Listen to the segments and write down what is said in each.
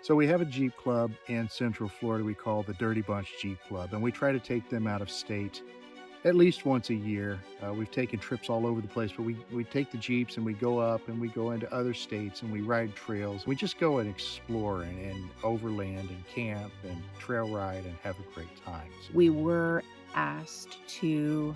So we have a Jeep club in Central Florida we call the Dirty Bunch Jeep Club, and we try to take them out of state at least once a year. We've taken trips all over the place, but we take the Jeeps and we go up and we go into other states and we ride trails. We just go and explore and overland and camp and trail ride and have a great time. So We were asked to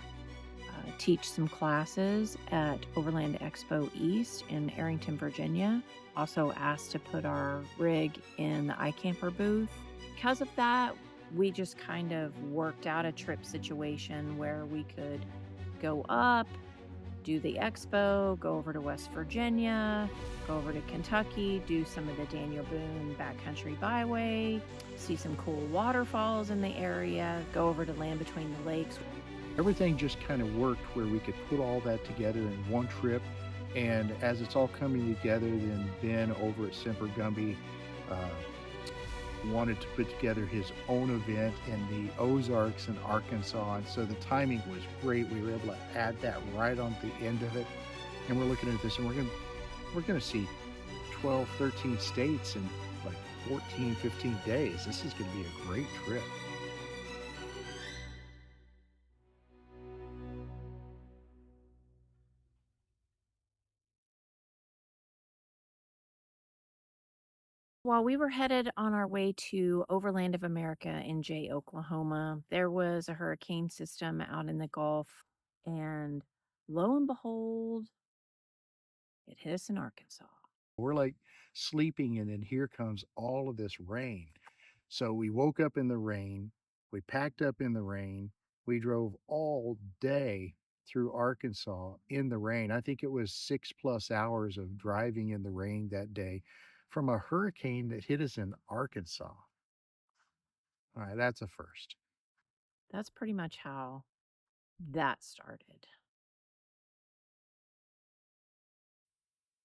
teach some classes at Overland Expo East in Arrington, Virginia. Also asked to put our rig in the iCamper booth. Because of that, we just kind of worked out a trip situation where we could go up, do the expo, go over to West Virginia, go over to Kentucky, do some of the Daniel Boone Backcountry Byway, see some cool waterfalls in the area, go over to Land Between the Lakes. everything just kind of worked where we could put all that together in one trip. And as it's all coming together, then Ben over at Semper Gumbie wanted to put together his own event in the Ozarks in Arkansas. And so the timing was great. We were able to add that right on the end of it. And we're looking at this and we're gonna see 12, 13 states in like 14, 15 days. This is gonna be a great trip. While we were headed on our way to Overland of America in Jay, Oklahoma, there was a hurricane system out in the Gulf, and lo and behold, it hit us in Arkansas. We're like sleeping, and then here comes all of this rain. So we woke up in the rain, we packed up in the rain, we drove all day through Arkansas in the rain. I think it was 6+ hours of driving in the rain that day from a hurricane that hit us in Arkansas. All right, that's a first. That's pretty much how that started.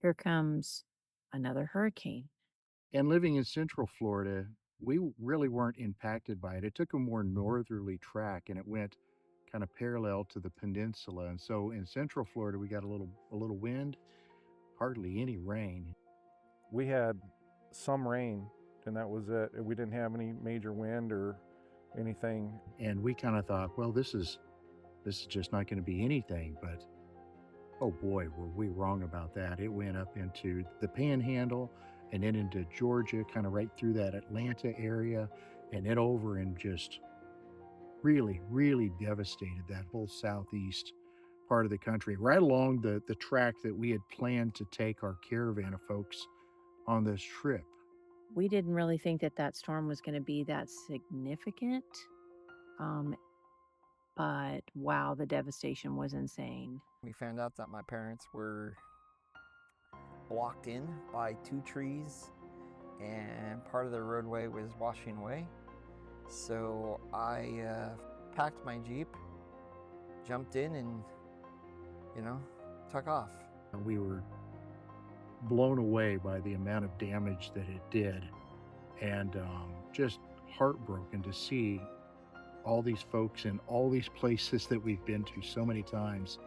Here comes another hurricane. And living in Central Florida, we really weren't impacted by it. It took a more northerly track and it went kind of parallel to the peninsula. And so in Central Florida, we got a little wind, hardly any rain. We had some rain, and that was it. We didn't have any major wind or anything. And we kind of thought, well, this is just not going to be anything. But oh boy, were we wrong about that. It went up into the Panhandle and then into Georgia, kind of right through that Atlanta area, and then over and just really, really devastated that whole southeast part of the country, right along the track that we had planned to take our caravan of folks on this trip. We didn't really think that that storm was going to be that significant. Um, but wow, the devastation was insane. We found out that my parents were blocked in by 2 trees and part of the roadway was washing away. So I packed my Jeep, jumped in and, took off. And we were blown away by the amount of damage that it did, and just heartbroken to see all these folks in all these places that we've been to so many times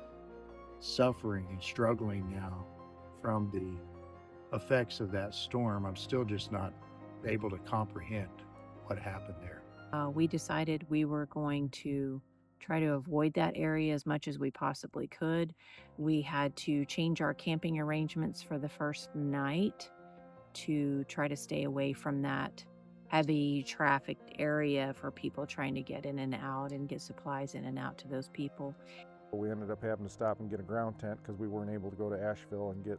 suffering and struggling now from the effects of that storm. I'm still just not able to comprehend what happened there. We decided we were going to try to avoid that area as much as we possibly could. We had to change our camping arrangements for the first night to try to stay away from that heavy trafficked area for people trying to get in and out and get supplies in and out to those people. We ended up having to stop and get a ground tent because we weren't able to go to Asheville and get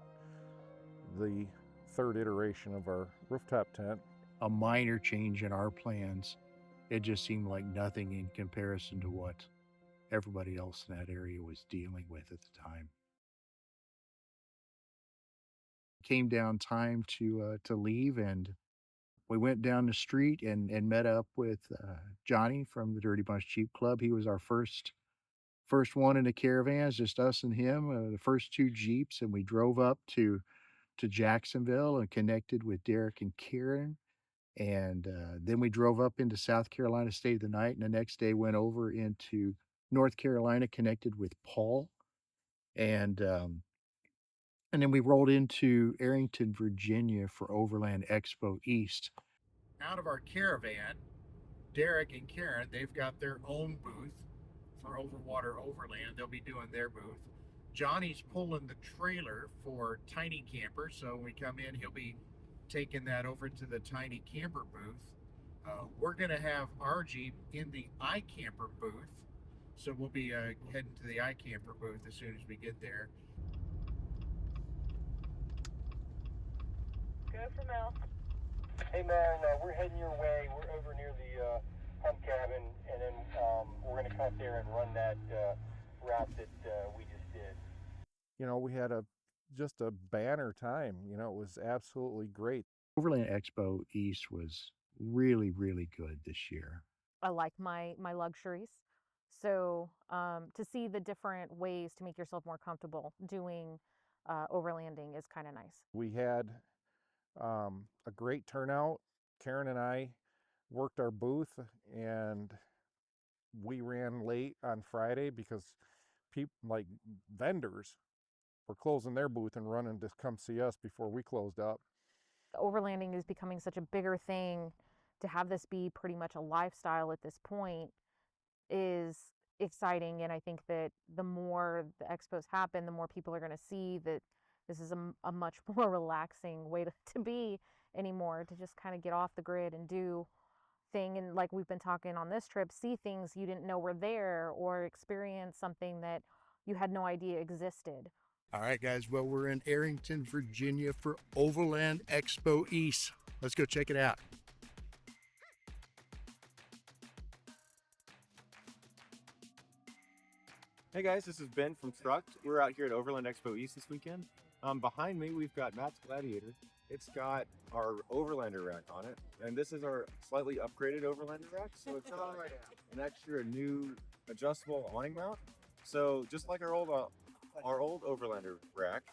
the third iteration of our rooftop tent. A minor change in our plans. It just seemed like nothing in comparison to what everybody else in that area was dealing with at the time. Came down time to leave, and we went down the street and met up with Johnny from the Dirty Bunch Jeep Club. He was our first one in the caravans, just us and him, the first two Jeeps, and we drove up to Jacksonville and connected with Derek and Karen. And then we drove up into South Carolina, stayed the night, and the next day went over into North Carolina, connected with Paul. And and then we rolled into Arrington, Virginia for Overland Expo East. out of our caravan, Derek and Karen, they've got their own booth for Overwater Overland. They'll be doing their booth. Johnny's pulling the trailer for Tiny Camper, so when we come in, he'll be taking that over to the Tiny Camper booth. We're going to have our Jeep in the iCamper booth, so we'll be heading to the iCamper booth as soon as we get there. Go for Mel. Hey man, we're heading your way. We're over near the pump cabin, and then we're going to cut there and run that route that we just did. You know, we had just a banner time. You know, it was absolutely great. Overland Expo East was really, really good this year. I like my luxuries. So to see the different ways to make yourself more comfortable doing overlanding is kind of nice. We had a great turnout. Karen and I worked our booth, and we ran late on Friday because people, like vendors, were closing their booth and running to come see us before we closed up. Overlanding is becoming such a bigger thing. To have this be pretty much a lifestyle at this point is exciting, and I think that the more the expos happen, the more people are going to see that this is a much more relaxing way to be anymore, to just kind of get off the grid and do thing, and like we've been talking on this trip, see things you didn't know were there or experience something that you had no idea existed. All right, guys. Well, we're in Arrington, Virginia for Overland Expo East. Let's go check it out. Hey guys, this is Ben from Struct. We're out here at Overland Expo East this weekend. Behind me, we've got Matt's Gladiator. It's got our Overlander rack on it, and this is our slightly upgraded Overlander rack. So it's got an extra new adjustable awning mount. So just like our old Overlander rack,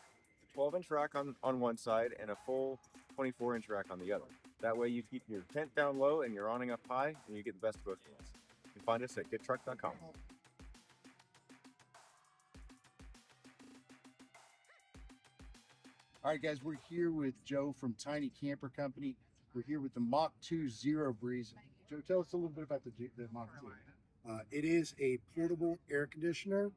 a 12-inch rack on one side and a full 24-inch rack on the other. That way you keep your tent down low and your awning up high, and you get the best of both worlds. You can find us at gettruck.com. All right, guys, we're here with Joe from Tiny Camper Company. We're here with the Mach 2 Zero Breeze. Joe, tell us a little bit about the Mach 2. It is a portable air conditioner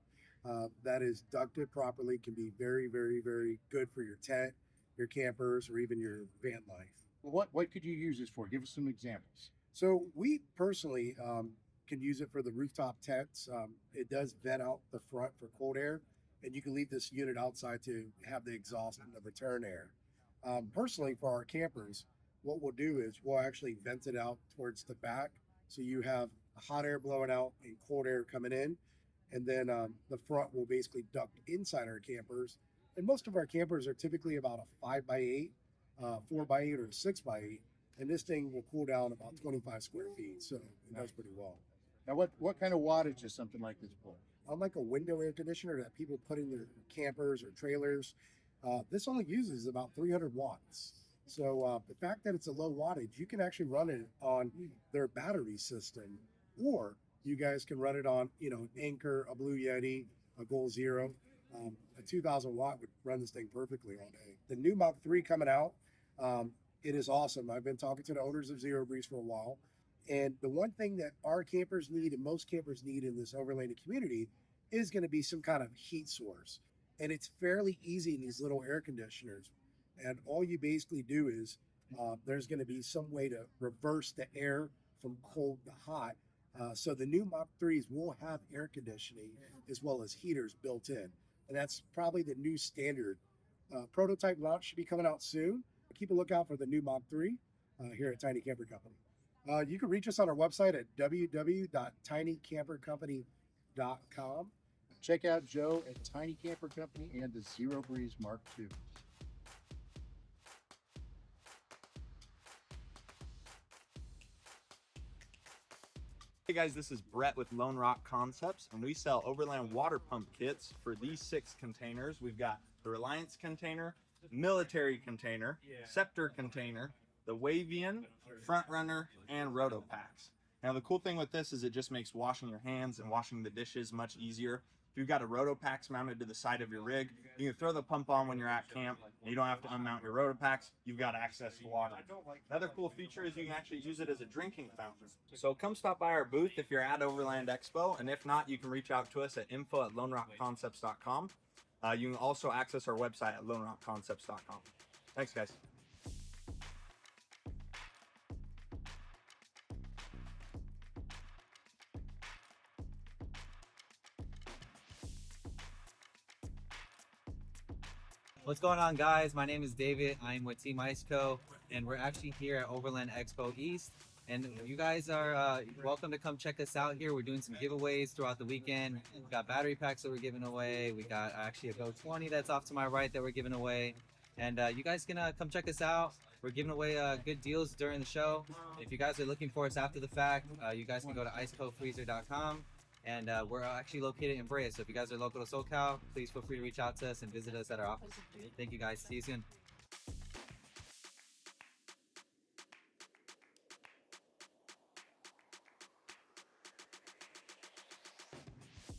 that is ducted properly, can be very, very, very good for your tent, your campers, or even your van life. Well, what could you use this for? Give us some examples. So we personally can use it for the rooftop tents. It does vent out the front for cold air, and you can leave this unit outside to have the exhaust and the return air. Personally, for our campers, what we'll do is we'll actually vent it out towards the back, so you have hot air blowing out and cold air coming in, and then the front will basically duct inside our campers. And most of our campers are typically about a 5x8, 4x8, or 6x8, and this thing will cool down about 25 square feet, so it does pretty well. Now, what kind of wattage does something like this pull? Unlike a window air conditioner that people put in their campers or trailers, this only uses about 300 watts. So the fact that it's a low wattage, you can actually run it on their battery system, or you guys can run it on, an Anchor, a Blue Yeti, a Goal Zero. A 2,000 watt would run this thing perfectly all day. The new Mach 3 coming out, it is awesome. I've been talking to the owners of Zero Breeze for a while. And the one thing that our campers need and most campers need in this overlanding community is going to be some kind of heat source. And it's fairly easy in these little air conditioners. And all you basically do is there's going to be some way to reverse the air from cold to hot. So the new Mach 3s will have air conditioning as well as heaters built in. And that's probably the new standard. Prototype launch should be coming out soon. Keep a lookout for the new Mach 3 here at Tiny Camper Company. You can reach us on our website at www.tinycampercompany.com. Check out Joe at Tiny Camper Company and the Zero Breeze Mark II. Hey guys, this is Brett with Lone Rock Concepts, and we sell Overland water pump kits for these 6 containers. We've got the Reliance container, military container, Scepter container, the Wavian, Front Runner, and Roto packs. Now the cool thing with this is it just makes washing your hands and washing the dishes much easier. If you've got a Rotopax mounted to the side of your rig, you can throw the pump on when you're at camp, and you don't have to unmount your Rotopax. You've got access to water. Another cool feature is you can actually use it as a drinking fountain. So come stop by our booth if you're at Overland Expo, and if not, you can reach out to us at info@lonerockconcepts.com. You can also access our website at lonerockconcepts.com. Thanks, guys. What's going on, guys? My name is David. I'm with Team IceCo, and we're actually here at Overland Expo East. And you guys are welcome to come check us out here. We're doing some giveaways throughout the weekend. We've got battery packs that we're giving away. We got actually a Go 20 that's off to my right that we're giving away. And you guys can come check us out. We're giving away good deals during the show. If you guys are looking for us after the fact, you guys can go to icecofreezer.com. And we're actually located in Brea, so if you guys are local to SoCal, please feel free to reach out to us and visit us at our office. Thank you, guys. See you soon.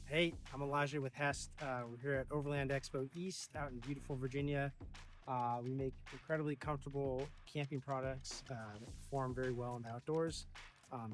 Hey, I'm Elijah with Hest. We're here at Overland Expo East out in beautiful Virginia. We make incredibly comfortable camping products that perform very well in the outdoors.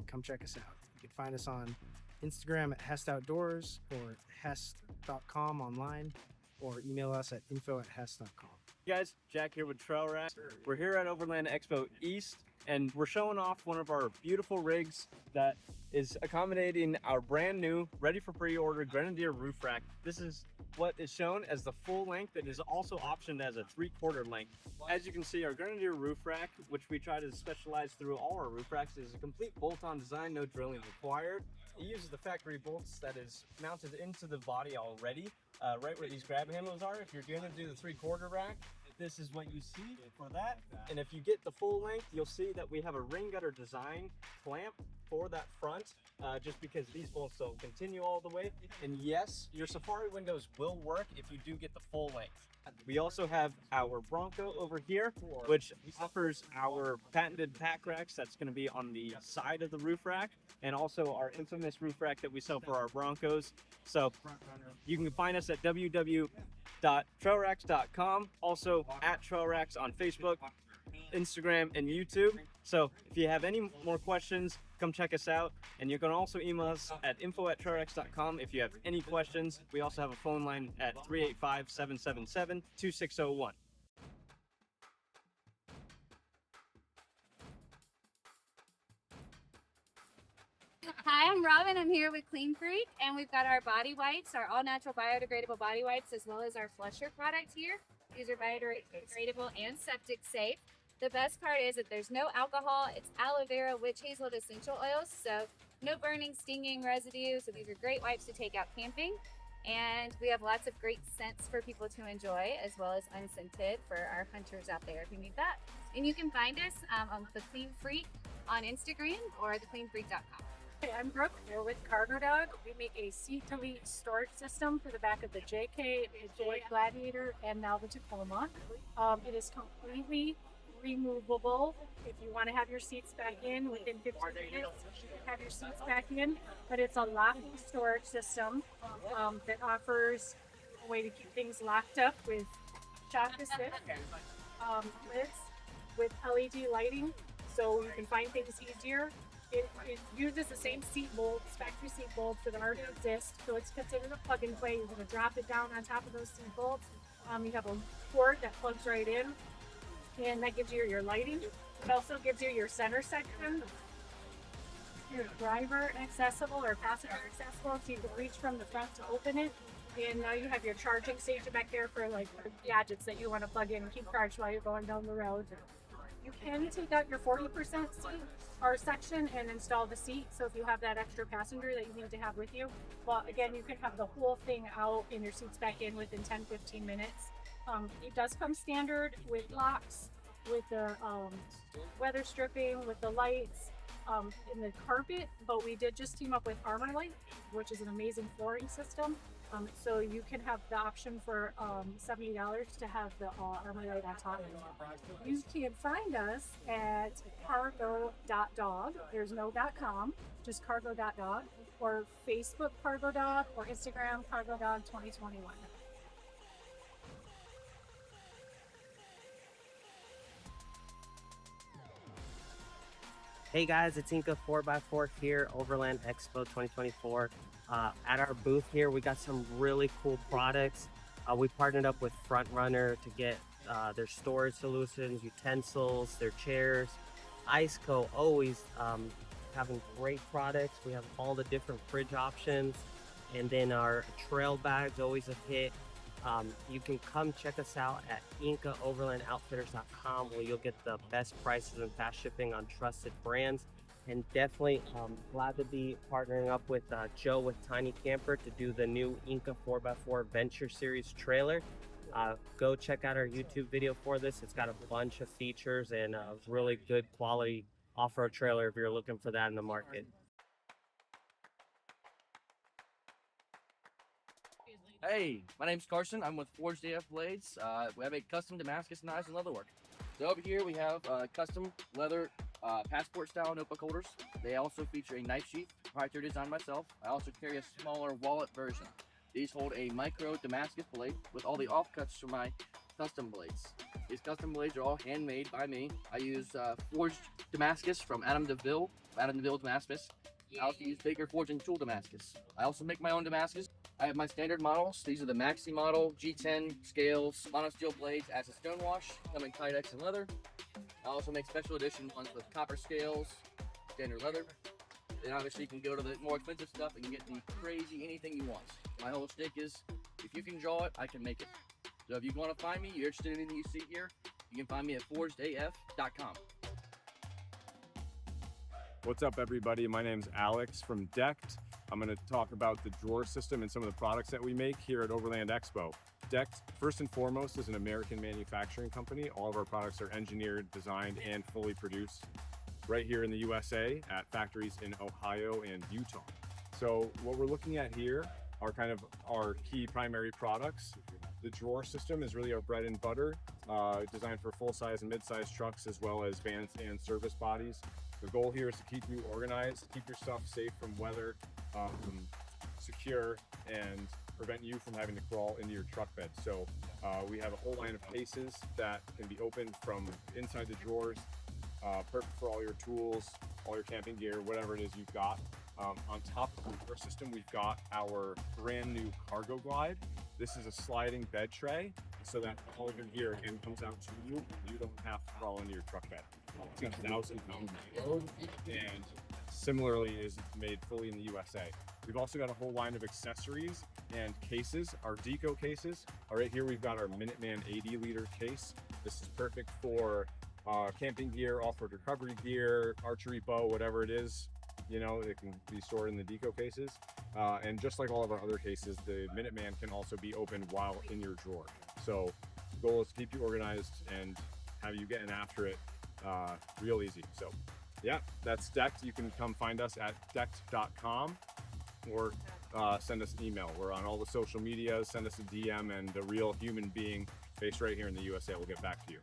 Come check us out. You can find us on Instagram at Hest Outdoors or hest.com online, or email us at info@hest.com. Hey guys, Jack here with Trail Rack. We're here at Overland Expo East, and we're showing off one of our beautiful rigs that is accommodating our brand new, ready for pre-order Grenadier roof rack. This is what is shown as the full length. It is also optioned as a 3/4 length. As you can see, our Grenadier roof rack, which we try to specialize through all our roof racks, is a complete bolt-on design, no drilling required. It uses the factory bolts that is mounted into the body already, right where these grab handles are. If you're going to do the 3/4 rack, this is what you see for that. And if you get the full length, you'll see that we have a ring gutter design clamp for that front, just because these bolts don't continue all the way. And yes, your Safari windows will work if you do get the full length. We also have our Bronco over here, which offers our patented pack racks that's going to be on the side of the roof rack, and also our infamous roof rack that we sell for our Broncos. So you can find us at www.trailracks.com, also at Trail Racks on Facebook, Instagram, and YouTube. So if you have any more questions, come check us out. And you can also email us at info@trailracks.com if you have any questions. We also have a phone line at 385-777-2601. Hi, I'm Robin. I'm here with Clean Freak, and we've got our body wipes, our all-natural biodegradable body wipes, as well as our flusher product here. These are biodegradable and septic safe. The best part is that there's no alcohol. It's aloe vera, witch hazel, and essential oils, so no burning, stinging residue. So these are great wipes to take out camping. And we have lots of great scents for people to enjoy, as well as unscented for our hunters out there if you need that. And you can find us on The Clean Freak on Instagram or thecleanfreak.com. Hey, I'm Brooke. We're with Cargo Dog. We make a seat-to-lead storage system for the back of the JK, the Joy Gladiator, and now the Tacoma. It is completely removable. If you want to have your seats back in within 15 minutes, you can have your seats back in. But it's a locking storage system that offers a way to keep things locked up with shock assist lids with LED lighting, so you can find things easier. It uses the same seat bolts, factory seat bolts that already exist, so it's considered a plug and play. You're going to drop it down on top of those seat bolts. You have a cord that plugs right in, and that gives you your lighting. It also gives you your center section, your driver accessible or passenger accessible, so you can reach from the front to open it. And now you have your charging station back there for like gadgets that you want to plug in and keep charged while you're going down the road. You can take out your 40% seat or section and install the seat, so if you have that extra passenger that you need to have with you. But again, you can have the whole thing out and your seats back in within 10-15 minutes. It does come standard with locks, with the weather stripping, with the lights, and the carpet, but we did just team up with Armorlight, which is an amazing flooring system. So you can have the option for $70 to have the Armorlight on top. You can find us at cargo.dog. There's no .com, just cargo.dog. or Facebook Cargo Dog, or Instagram Cargo Dog 2021. Hey guys, it's Inca 4x4 here, Overland Expo 2024. At our booth here, we got some really cool products. We partnered up with Front Runner to get their storage solutions, utensils, their chairs. Iceco always having great products. We have all the different fridge options, and then our trail bags always a hit. You can come check us out at IncaOverlandOutfitters.com, where you'll get the best prices and fast shipping on trusted brands. And definitely glad to be partnering up with Joe with Tiny Camper to do the new Inca 4x4 Venture Series trailer. Go check out our YouTube video for this. It's got a bunch of features and a really good quality off-road trailer if you're looking for that in the market. Hey, my name's Carson. I'm with Forged AF Blades. We have a custom Damascus knives and leatherwork. So over here we have custom leather passport style notebook holders. They also feature a knife sheath, proprietary design myself. I also carry a smaller wallet version. These hold a micro Damascus blade with all the offcuts for my custom blades. These custom blades are all handmade by me. I use forged Damascus from Adam DeVille Damascus. I also use Baker Forge and Tool Damascus. I also make my own Damascus. I have my standard models. These are the Maxi model, G10 scales, monosteel blades, acid stonewash, come in Kydex and leather. I also make special edition ones with copper scales, standard leather. Then obviously you can go to the more expensive stuff and you get the crazy anything you want. My whole stick is, if you can draw it, I can make it. So if you want to find me, you're interested in anything you see here, you can find me at forgedaf.com. What's up, everybody? My name's Alex from Decked. I'm going to talk about the drawer system and some of the products that we make here at Overland Expo. Decked, first and foremost, is an American manufacturing company. All of our products are engineered, designed, and fully produced right here in the USA at factories in Ohio and Utah. So what we're looking at here are kind of our key primary products. The drawer system is really our bread and butter, designed for full-size and mid-size trucks, as well as vans and service bodies. The goal here is to keep you organized, keep your stuff safe from weather, secure, and prevent you from having to crawl into your truck bed. So we have a whole line of cases that can be opened from inside the drawers, perfect for all your tools, all your camping gear, whatever it is you've got. On top of the drawer system, we've got our brand new cargo glide. This is a sliding bed tray, so that all of your gear again comes out to you. You don't have to crawl into your truck bed. It's got 1,000 pounds of load, and similarly is made fully in the USA. We've also got a whole line of accessories and cases. Our deco cases are right here. We've got our Minuteman 80-liter case. This is perfect for camping gear, off-road recovery gear, archery bow, whatever it is. You know, it can be stored in the deco cases. And just like all of our other cases, the Minuteman can also be opened while in your drawer. So the goal is to keep you organized and have you getting after it real easy. So yeah, that's Decked. You can come find us at decked.com or send us an email. We're on all the social media. Send us a DM, and a real human being based right here in the USA will get back to you.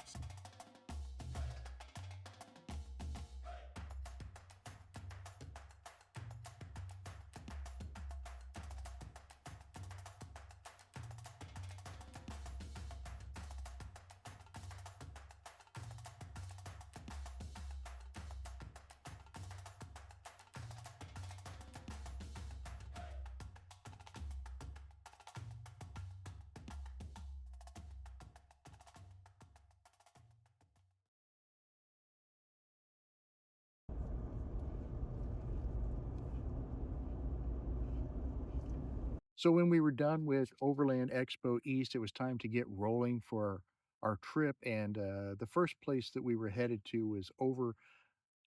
So when we were done with Overland Expo East, it was time to get rolling for our trip. And the first place that we were headed to was over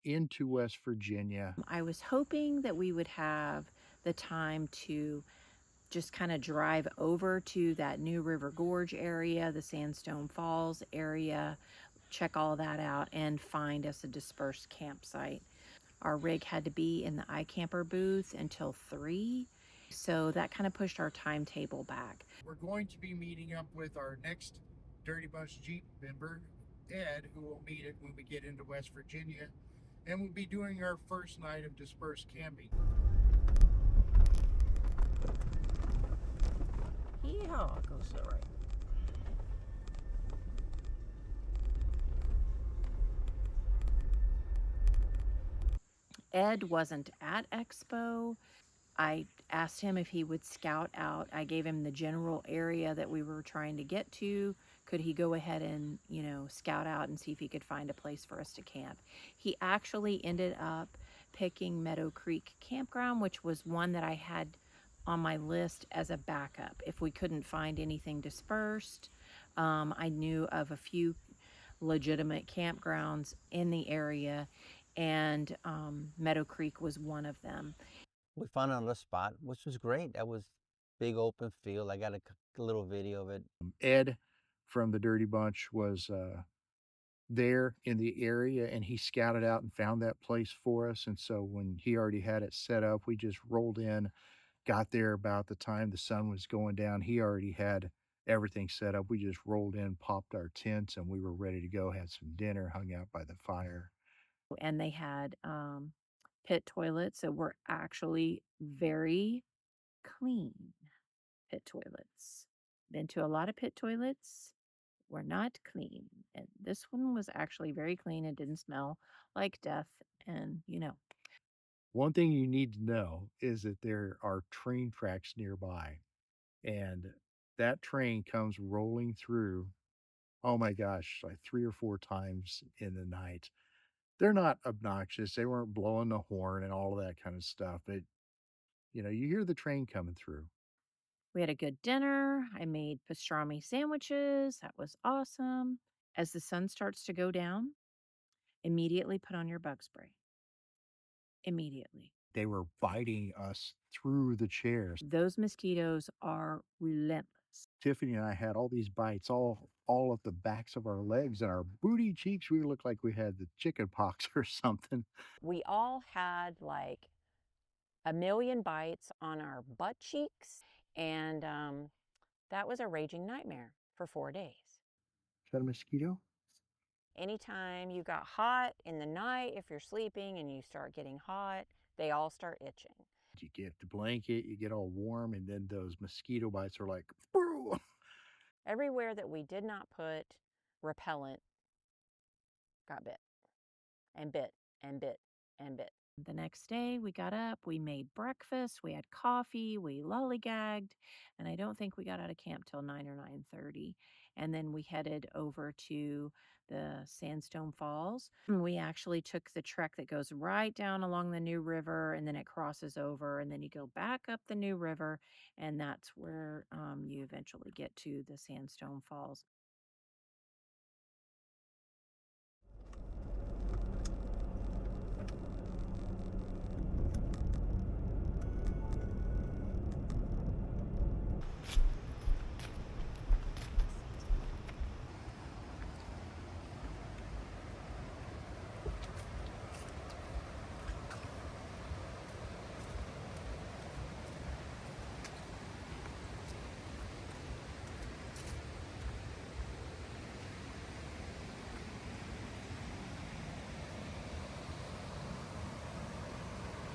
into West Virginia. I was hoping that we would have the time to just kind of drive over to that new River Gorge area, the Sandstone Falls area, check all that out, and find us a dispersed campsite. Our rig had to be in the iCamper booth until 3. So that kind of pushed our timetable back. We're going to be meeting up with our next Dirty Bus Jeep member, Ed, who will meet it when we get into West Virginia. And we'll be doing our first night of dispersed camping. Yeehaw, goes to the right. Ed wasn't at Expo. I asked him if he would scout out. I gave him the general area that we were trying to get to. Could he go ahead and, scout out and see if he could find a place for us to camp? He actually ended up picking Meadow Creek Campground, which was one that I had on my list as a backup. If we couldn't find anything dispersed, I knew of a few legitimate campgrounds in the area, and Meadow Creek was one of them. We found another spot, which was great. That was big open field. I got a little video of it. Ed from the Dirty Bunch was there in the area, and he scouted out and found that place for us. And so when he already had it set up, we just rolled in, got there about the time the sun was going down. He already had everything set up. We just rolled in, popped our tents, and we were ready to go. Had some dinner, hung out by the fire. And they had pit toilets that were actually very clean pit toilets. Been to a lot of pit toilets, were not clean. And this one was actually very clean. It didn't smell like death. And, One thing you need to know is that there are train tracks nearby, and that train comes rolling through, oh my gosh, like 3 or 4 times in the night. They're not obnoxious. They weren't blowing the horn and all of that kind of stuff, but, you hear the train coming through. we had a good dinner. I made pastrami sandwiches. That was awesome. As the sun starts to go down, immediately put on your bug spray. Immediately. They were biting us through the chairs. Those mosquitoes are relentless. Tiffany and I had all these bites all up the backs of our legs and our booty cheeks. We looked like we had the chicken pox or something. We all had like a million bites on our butt cheeks, and that was a raging nightmare for 4 days. Is that a mosquito? Anytime you got hot in the night, if you're sleeping and you start getting hot, they all start itching. You get the blanket, you get all warm, and then those mosquito bites are like, "Boo!" Everywhere that we did not put repellent got bit and bit and bit and bit. The next day, we got up, we made breakfast, we had coffee, we lollygagged, and I don't think we got out of camp till 9 or 9:30. And then we headed over to the Sandstone Falls. We actually took the trek that goes right down along the New River, and then it crosses over, and then you go back up the New River, and that's where you eventually get to the Sandstone Falls.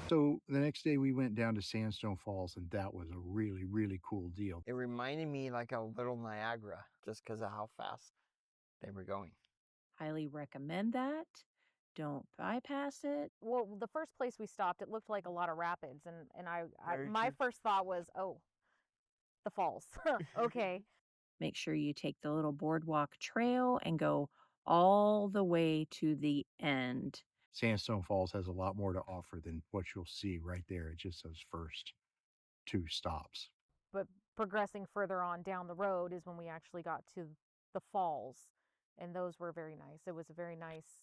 So the next day we went down to Sandstone Falls, and that was a really, really cool deal. It reminded me like a little Niagara just because of how fast they were going. Highly recommend that. Don't bypass it. Well, the first place we stopped, it looked like a lot of rapids, and Very my true. first thought was, oh, the falls. Okay. Make sure you take the little boardwalk trail and go all the way to the end. Sandstone Falls has a lot more to offer than what you'll see right there. It's just those first 2 stops. But progressing further on down the road is when we actually got to the falls, and those were very nice. It was a very nice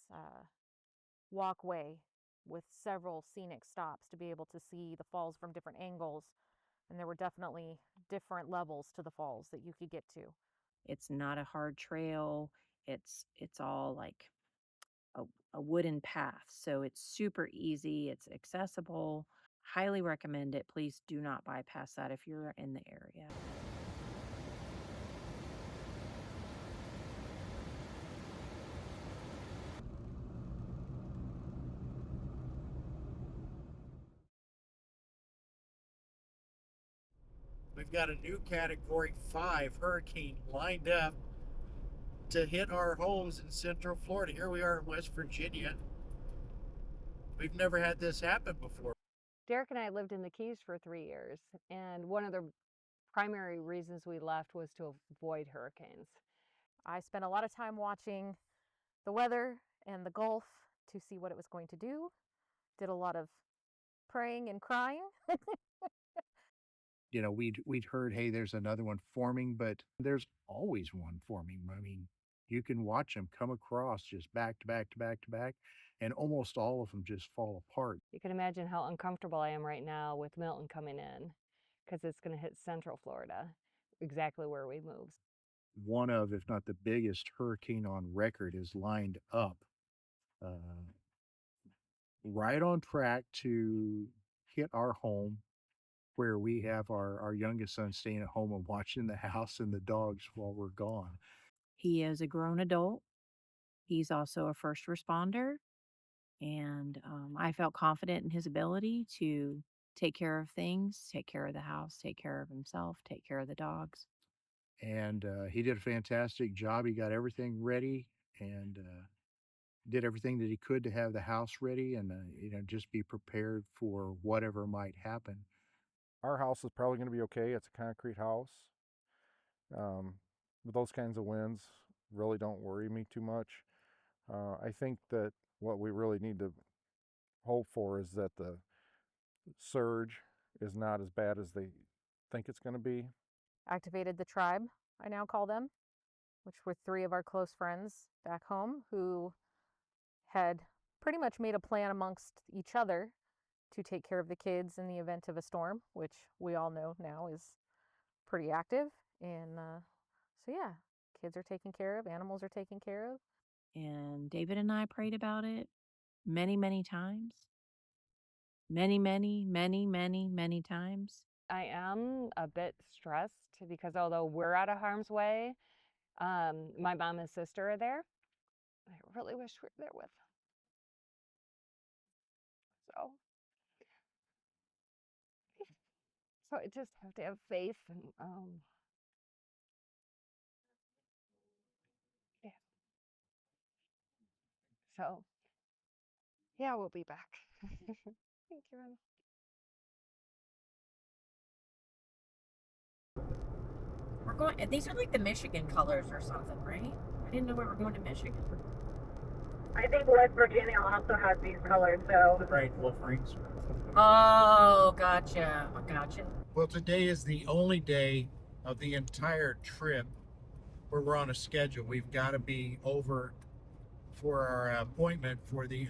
walkway with several scenic stops to be able to see the falls from different angles, and there were definitely different levels to the falls that you could get to. It's not a hard trail. It's all like a wooden path, so it's super easy. It's accessible. Highly recommend it. Please do not bypass that if you're in the area. We've got a new Category 5 hurricane lined up to hit our homes in Central Florida. Here we are in West Virginia. We've never had this happen before. Derek and I lived in the Keys for 3 years, and one of the primary reasons we left was to avoid hurricanes. I spent a lot of time watching the weather and the Gulf to see what it was going to do. Did a lot of praying and crying. You know, we'd heard, hey, there's another one forming, but there's always one forming. I mean, you can watch them come across just back to back to back to back, and almost all of them just fall apart. You can imagine how uncomfortable I am right now with Milton coming in, because it's going to hit Central Florida, exactly where we moved. One of, if not the biggest hurricane on record is lined up right on track to hit our home, where we have our youngest son staying at home and watching the house and the dogs while we're gone. He is a grown adult. He's also a first responder. And I felt confident in his ability to take care of things, take care of the house, take care of himself, take care of the dogs. And he did a fantastic job. He got everything ready and did everything that he could to have the house ready and, you know, just be prepared for whatever might happen. Our house is probably going to be okay. It's a concrete house. But those kinds of winds really don't worry me too much. I think that what we really need to hope for is that the surge is not as bad as they think it's going to be. Activated the tribe, I now call them, which were 3 of our close friends back home who had pretty much made a plan amongst each other to take care of the kids in the event of a storm, which we all know now is pretty active. And so yeah, kids are taken care of, animals are taken care of. And David and I prayed about it many, many times. Many, many, many, many, many times. I am a bit stressed because although we're out of harm's way, my mom and sister are there. I really wish we were there with them. So I just have to have faith and yeah. So yeah, we'll be back. Thank you, Emma. We're going, these are like the Michigan colors or something, right? I didn't know we were going to Michigan. I think West Virginia also has these colors, so. Right, Wolverines. Oh, gotcha. Gotcha. Well, today is the only day of the entire trip where we're on a schedule. We've got to be over for our appointment for the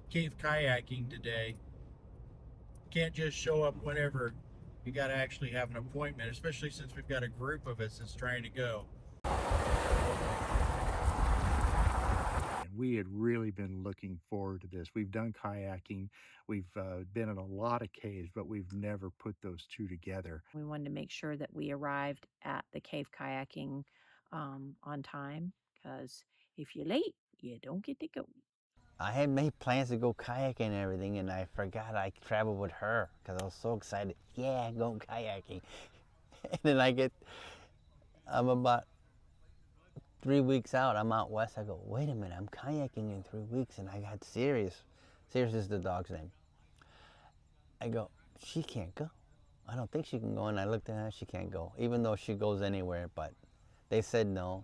cave kayaking today. Can't just show up whenever. You got to actually have an appointment, especially since we've got a group of us that's trying to go. We had really been looking forward to this. We've done kayaking, we've been in a lot of caves, but we've never put those two together. We wanted to make sure that we arrived at the cave kayaking on time, because if you're late, you don't get to go. I had made plans to go kayaking and everything, and I forgot I traveled with her because I was so excited. Yeah, go kayaking. And then I'm about 3 weeks out. I'm out west. I go, wait a minute, I'm kayaking in 3 weeks, and I got Sirius. Sirius is the dog's name. I go, she can't go. I don't think she can go. And I looked at her, she can't go, even though she goes anywhere, but they said no.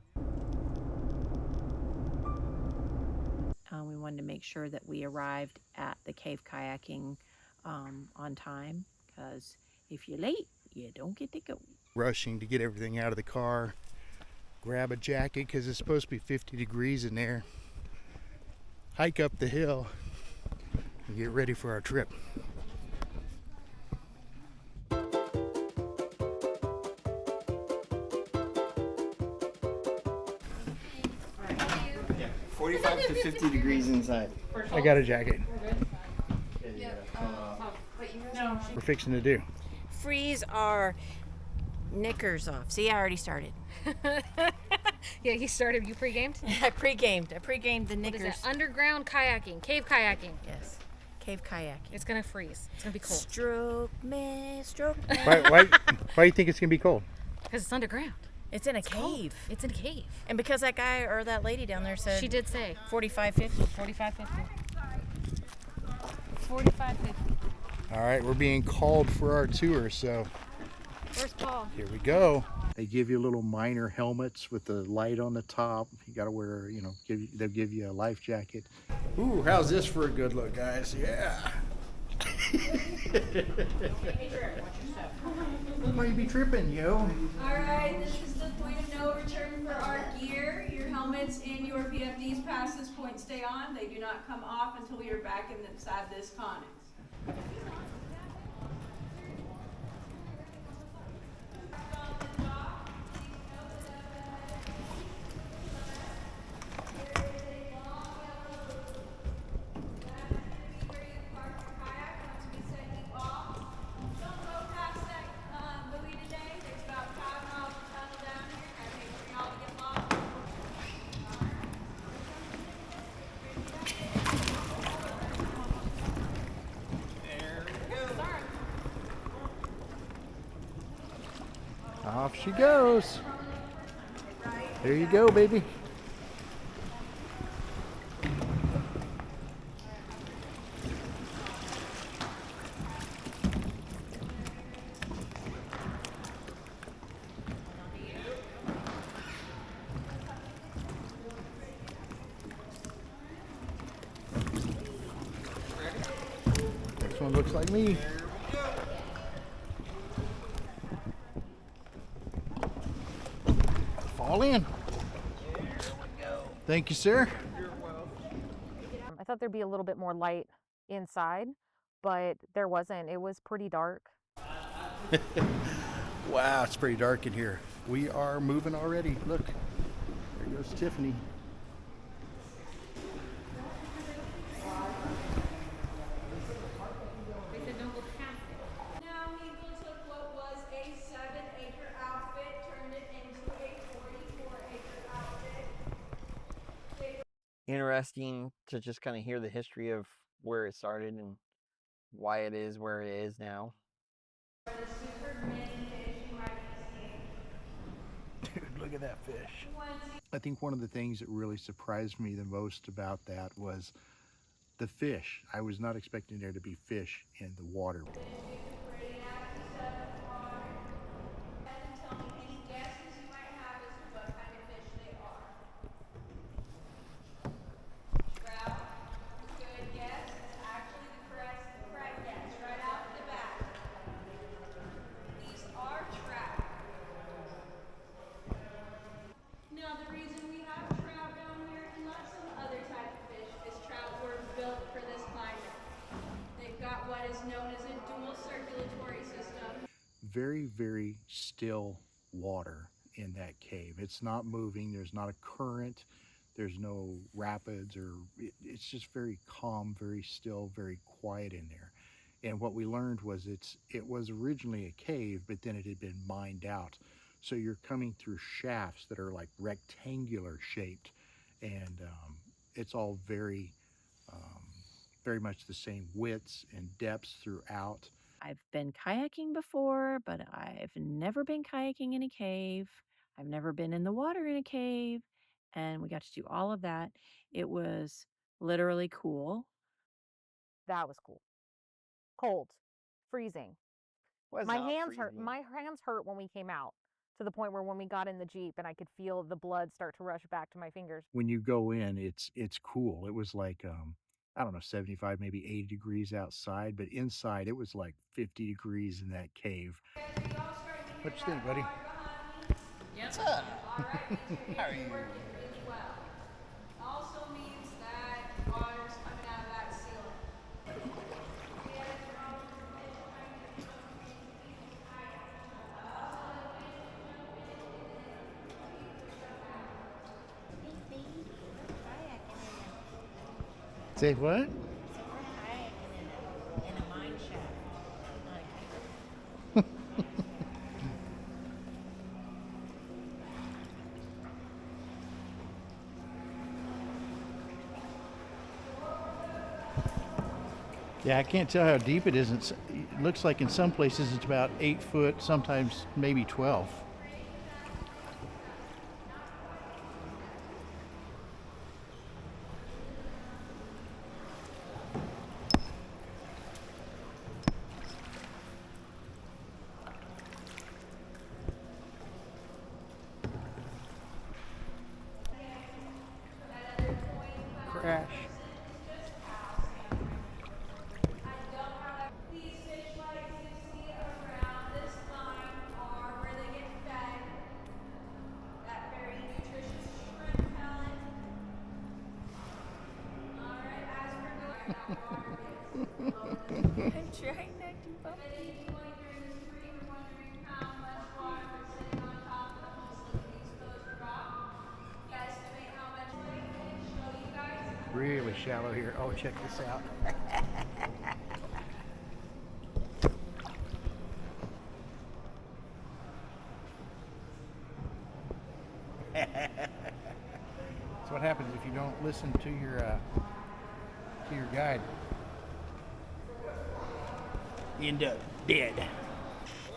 We wanted to make sure that we arrived at the cave kayaking on time, because if you're late, you don't get to go. Rushing to get everything out of the car, grab a jacket because it's supposed to be 50 degrees in there, hike up the hill, and get ready for our trip. Yeah, 45 to 50 degrees inside. I got a jacket. We're fixing to do. Freeze our knickers off. See, I already started. Yeah, you started. You pre-gamed? I pre-gamed the knickers. What is it? Underground kayaking, cave kayaking. Yes. cave kayaking. It's gonna freeze. It's gonna be cold. Stroke me, stroke me. Why do you think it's gonna be cold? Because it's underground. It's in a It's cave. cold. It's in a cave. And because that guy or that lady down there said She did say 45-50. 45-50. 45-50. All right, we're being called for our tour, so Where's Paul? here we go. They give you little minor helmets with the light on the top. You got to wear, you know, they'll give you a life jacket. Ooh, how's this for a good look, guys? Yeah. Might be tripping, yo. All right, this is the point of no return for our gear. Your helmets and your PFDs past this point stay on. They do not come off until we are back inside this connex. Off she goes. There you go, baby. This one looks like me. Fall in. Thank you, sir. I thought there'd be a little bit more light inside, but there wasn't. It was pretty dark. Wow, it's pretty dark in here. We are moving already. Look, there goes Tiffany. Now Eagle took what was a 7-acre outfit, turned it into a 44-acre outfit. Interesting to just kind of hear the history of where it started and why it is where it is now. Dude, look at that fish. I think one of the things that really surprised me the most about that was the fish. I was not expecting there to be fish in the water. Now, the reason we have trout down here and not some other type of fish is trout were built for this climate. They've got what is known as a dual circulatory system. Very, very still water in that cave. It's not moving. There's not a current. There's no rapids or it's just very calm, very still, very quiet in there. And what we learned was it was originally a cave, but then it had been mined out. So you're coming through shafts that are like rectangular shaped, and it's all very much the same widths and depths throughout. I've been kayaking before, but I've never been kayaking in a cave. I've never been in the water in a cave, and we got to do all of that. It was literally cool. That was cool. Cold, freezing. My hands hurt when we came out, to the point where when we got in the Jeep and I could feel the blood start to rush back to my fingers. When you go in, it's cool. It was like I don't know, 75, maybe 80 degrees outside, but inside it was like 50 degrees in that cave. What you think, buddy? What's up? How are you? Really well. Also means that water's coming out of that ceiling. Say what? In a mine shaft. Yeah, I can't tell how deep it is. It looks like in some places it's about 8 foot, sometimes maybe 12. Crash. I'm trying not to bump you. Really shallow here. Oh, check this out. That's what happens if you don't listen to your guide. You end up dead.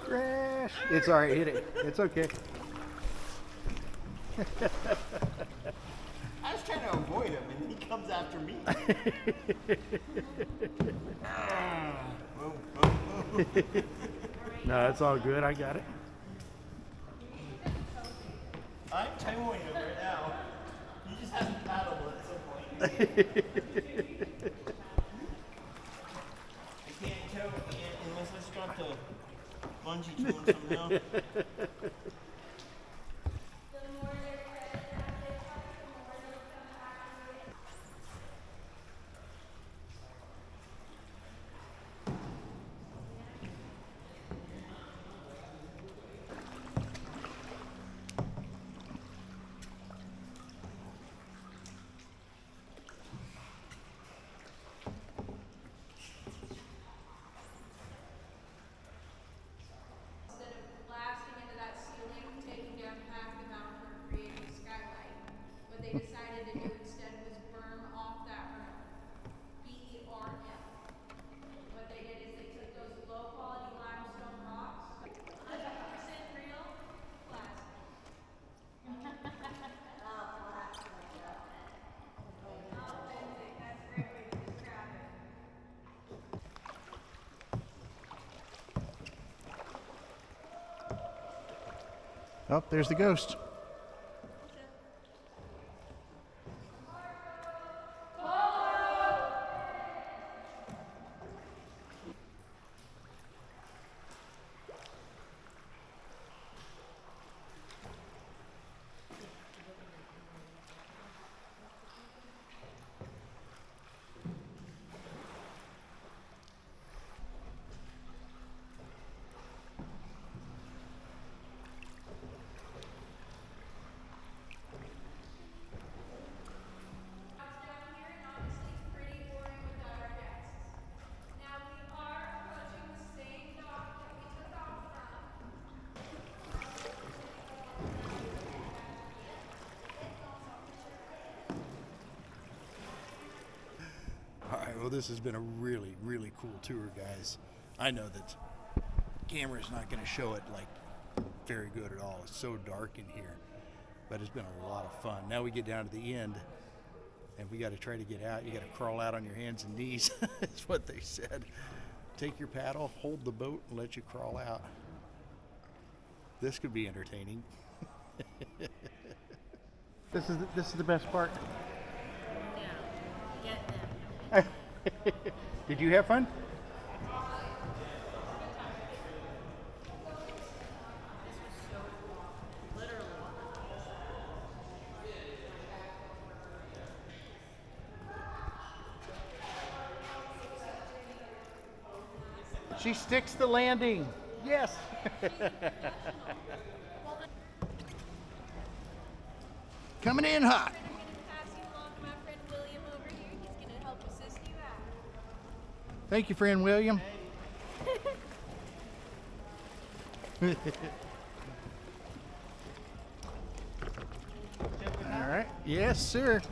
Crash! It's all right. Hit it. It's okay. I was trying to avoid him, and he comes after me. No, it's all good. I got it. I'm towing him right now. He just has to paddle at some point. I can't tow unless I strap the bungee to him somehow. Oh, there's the ghost. All right, well, this has been a really, really cool tour, guys. I know that camera's not going to show it like very good at all. It's so dark in here, but it's been a lot of fun. Now we get down to the end, and we got to try to get out. You got to crawl out on your hands and knees. That's what they said. Take your paddle, hold the boat, and let you crawl out. This could be entertaining. This is the best part. Did you have fun? She sticks the landing. Yes. Coming in hot. Thank you, friend William. All right. Yes, sir.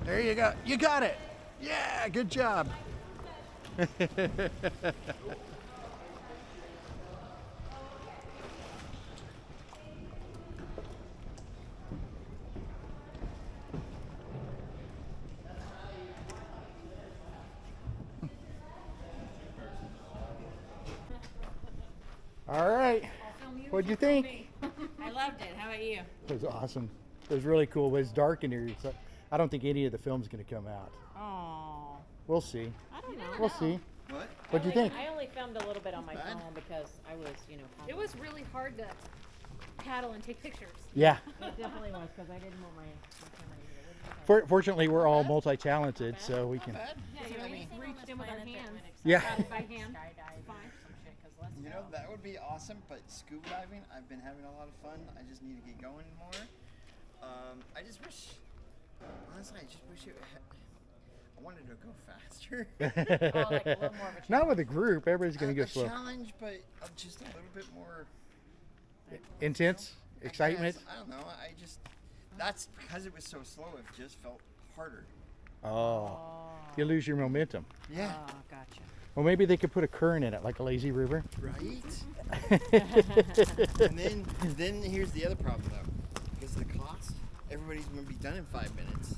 There you go. You got it. Yeah, good job. All right. What'd you think? I loved it. How about you? It was awesome. It was really cool. But it's dark in here, so I don't think any of the film's going to come out. Oh. We'll see. I don't know. We'll see. What? What'd you think? I only filmed a little bit on my phone because I was, It was really hard to paddle and take pictures. Yeah. It definitely was because I didn't want my camera either. Fortunately, we're all multi-talented, so we can. Yeah, you always reached in with our hands. Yeah. By hand. Skydive, Fine. some shit, 'cause let's You go. know, that would be awesome, but scuba diving, I've been having a lot of fun. I just need to get going more. I just wish, honestly, I just wish I wanted to go faster. Oh, like a little more of a Not with a group. Everybody's going to go a slow. challenge, but just a little bit more Intense? Excitement? I don't know. That's because it was so slow, it just felt harder. Oh. You lose your momentum. Yeah. Oh, gotcha. Well, maybe they could put a current in it, like a lazy river. Right? And then here's the other problem, though. Because of the cost, everybody's going to be done in 5 minutes.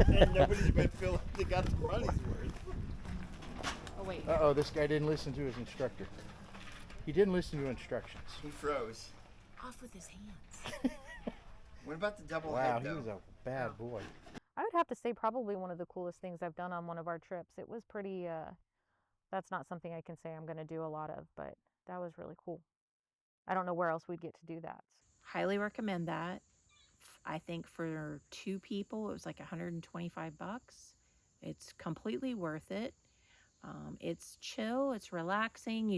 And nobody's going to feel like they got the money's worth. Oh, wait. Uh-oh, this guy didn't listen to his instructor. He didn't listen to instructions. He froze. Off with his hands. What about the double Wow, head, he though? was a bad boy. I would have to say probably one of the coolest things I've done on one of our trips. It was pretty, that's not something I can say I'm going to do a lot of, but that was really cool. I don't know where else we'd get to do that. Highly recommend that. I think for 2 people, it was like $125. It's completely worth it. It's chill, it's relaxing.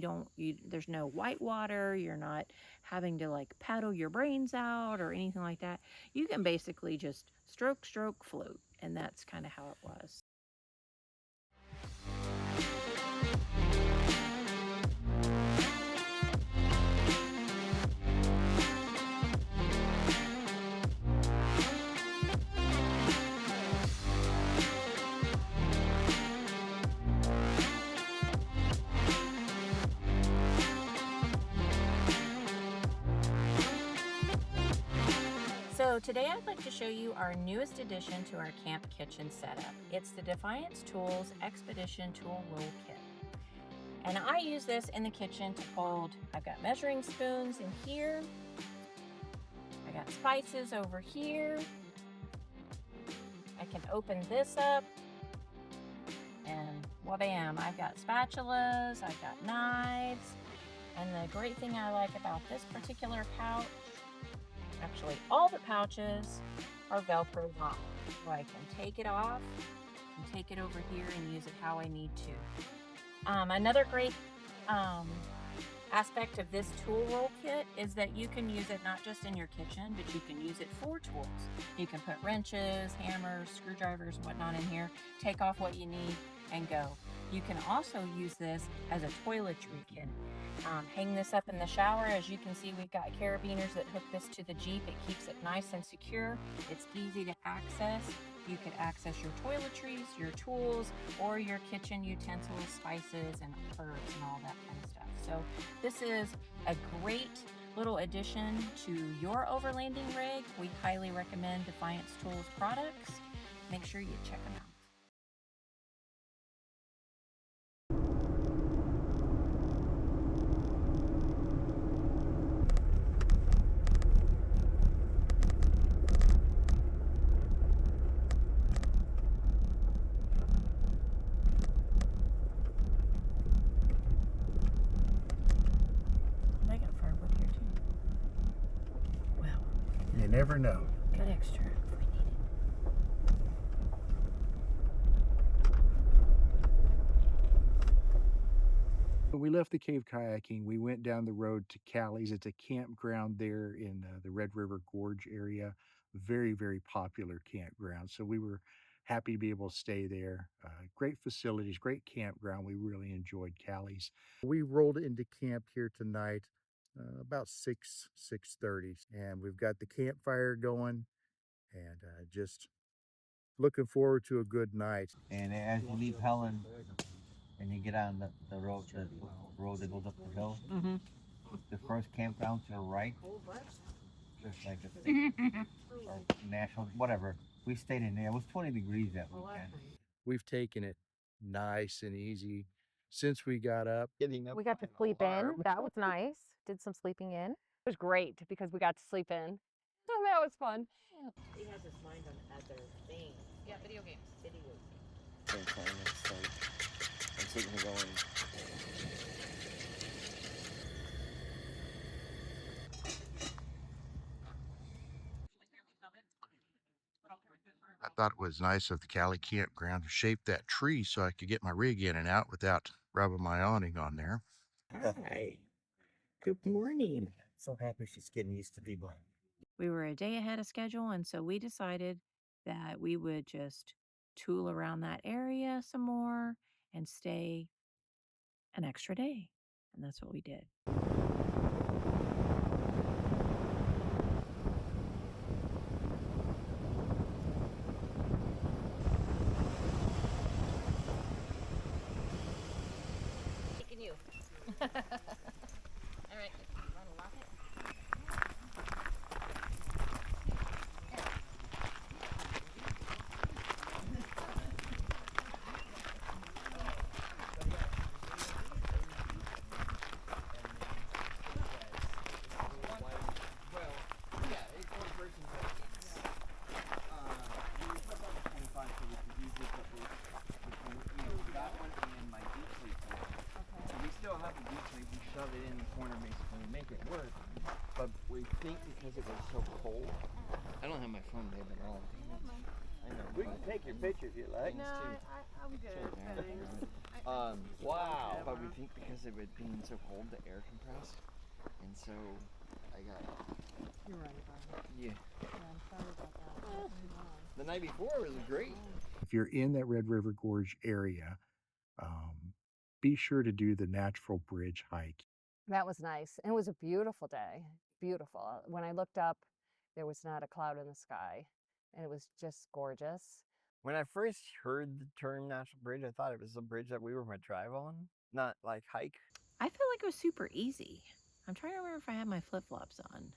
There's no white water. You're not having to like paddle your brains out or anything like that. You can basically just stroke, float. And that's kind of how it was. So today I'd like to show you our newest addition to our camp kitchen setup. It's the Defiance Tools Expedition Tool Roll Kit. And I use this in the kitchen to hold, I've got measuring spoons in here. I got spices over here. I can open this up and wha-bam, I've got spatulas, I've got knives. And the great thing I like about this particular pouch, actually all the pouches are Velcro on, so I can take it off and take it over here and use it how I need to. Another great aspect of this tool roll kit is that you can use it not just in your kitchen, but you can use it for tools. You can put wrenches, hammers, screwdrivers, and whatnot in here, take off what you need, and go. You can also use this as a toiletry kit. Hang this up in the shower. As you can see, we've got carabiners that hook this to the Jeep. It keeps it nice and secure. It's easy to access. You could access your toiletries, your tools, or your kitchen utensils, spices, and herbs and all that kind of stuff. So this is a great little addition to your overlanding rig. We highly recommend Defiance Tools products. Make sure you check them out. I got firewood here too. Well, You never know. got extra if we need it. When we left the cave kayaking, we went down the road to Callie's. It's a campground there in the Red River Gorge area. Very, very popular campground. So we were happy to be able to stay there. Great facilities, great campground. We really enjoyed Callie's. We rolled into camp here tonight about 6:30, and we've got the campfire going. And just looking forward to a good night. And as you leave Helen and you get on the road that goes up the hill, the first campground to the right, just like a thing, or national, whatever. We stayed in there. It was 20 degrees that weekend. We've taken it nice and easy since we got up. We got to sleep in. That was nice. Did some sleeping in. It was great because we got to sleep in. That was fun. He has his mind on other things. Yeah, video games. I'm sitting here going. I thought it was nice of the Cali campground to shape that tree so I could get my rig in and out without rubbing my awning on there. Hi. Good morning. So happy she's getting used to people. We were a day ahead of schedule, and so we decided that we would just tool around that area some more and stay an extra day. And that's what we did. Taking you. All right, you want to lock it? Shove it in the corner basically and make it work. But we think because it was so cold. I don't have my phone there at all. I know. We can take your picture if you like. No, I'm good. Wow. But we think because of it being so cold, the air compressed. And so I got. You're right about it. Yeah. I'm sorry about that. The night before was great. If you're in that Red River Gorge area, be sure to do the Natural Bridge hike. That was nice. And it was a beautiful day. Beautiful. When I looked up, there was not a cloud in the sky. And it was just gorgeous. When I first heard the term Natural Bridge, I thought it was a bridge that we were going to drive on, not like hike. I feel like it was super easy. I'm trying to remember if I had my flip-flops on.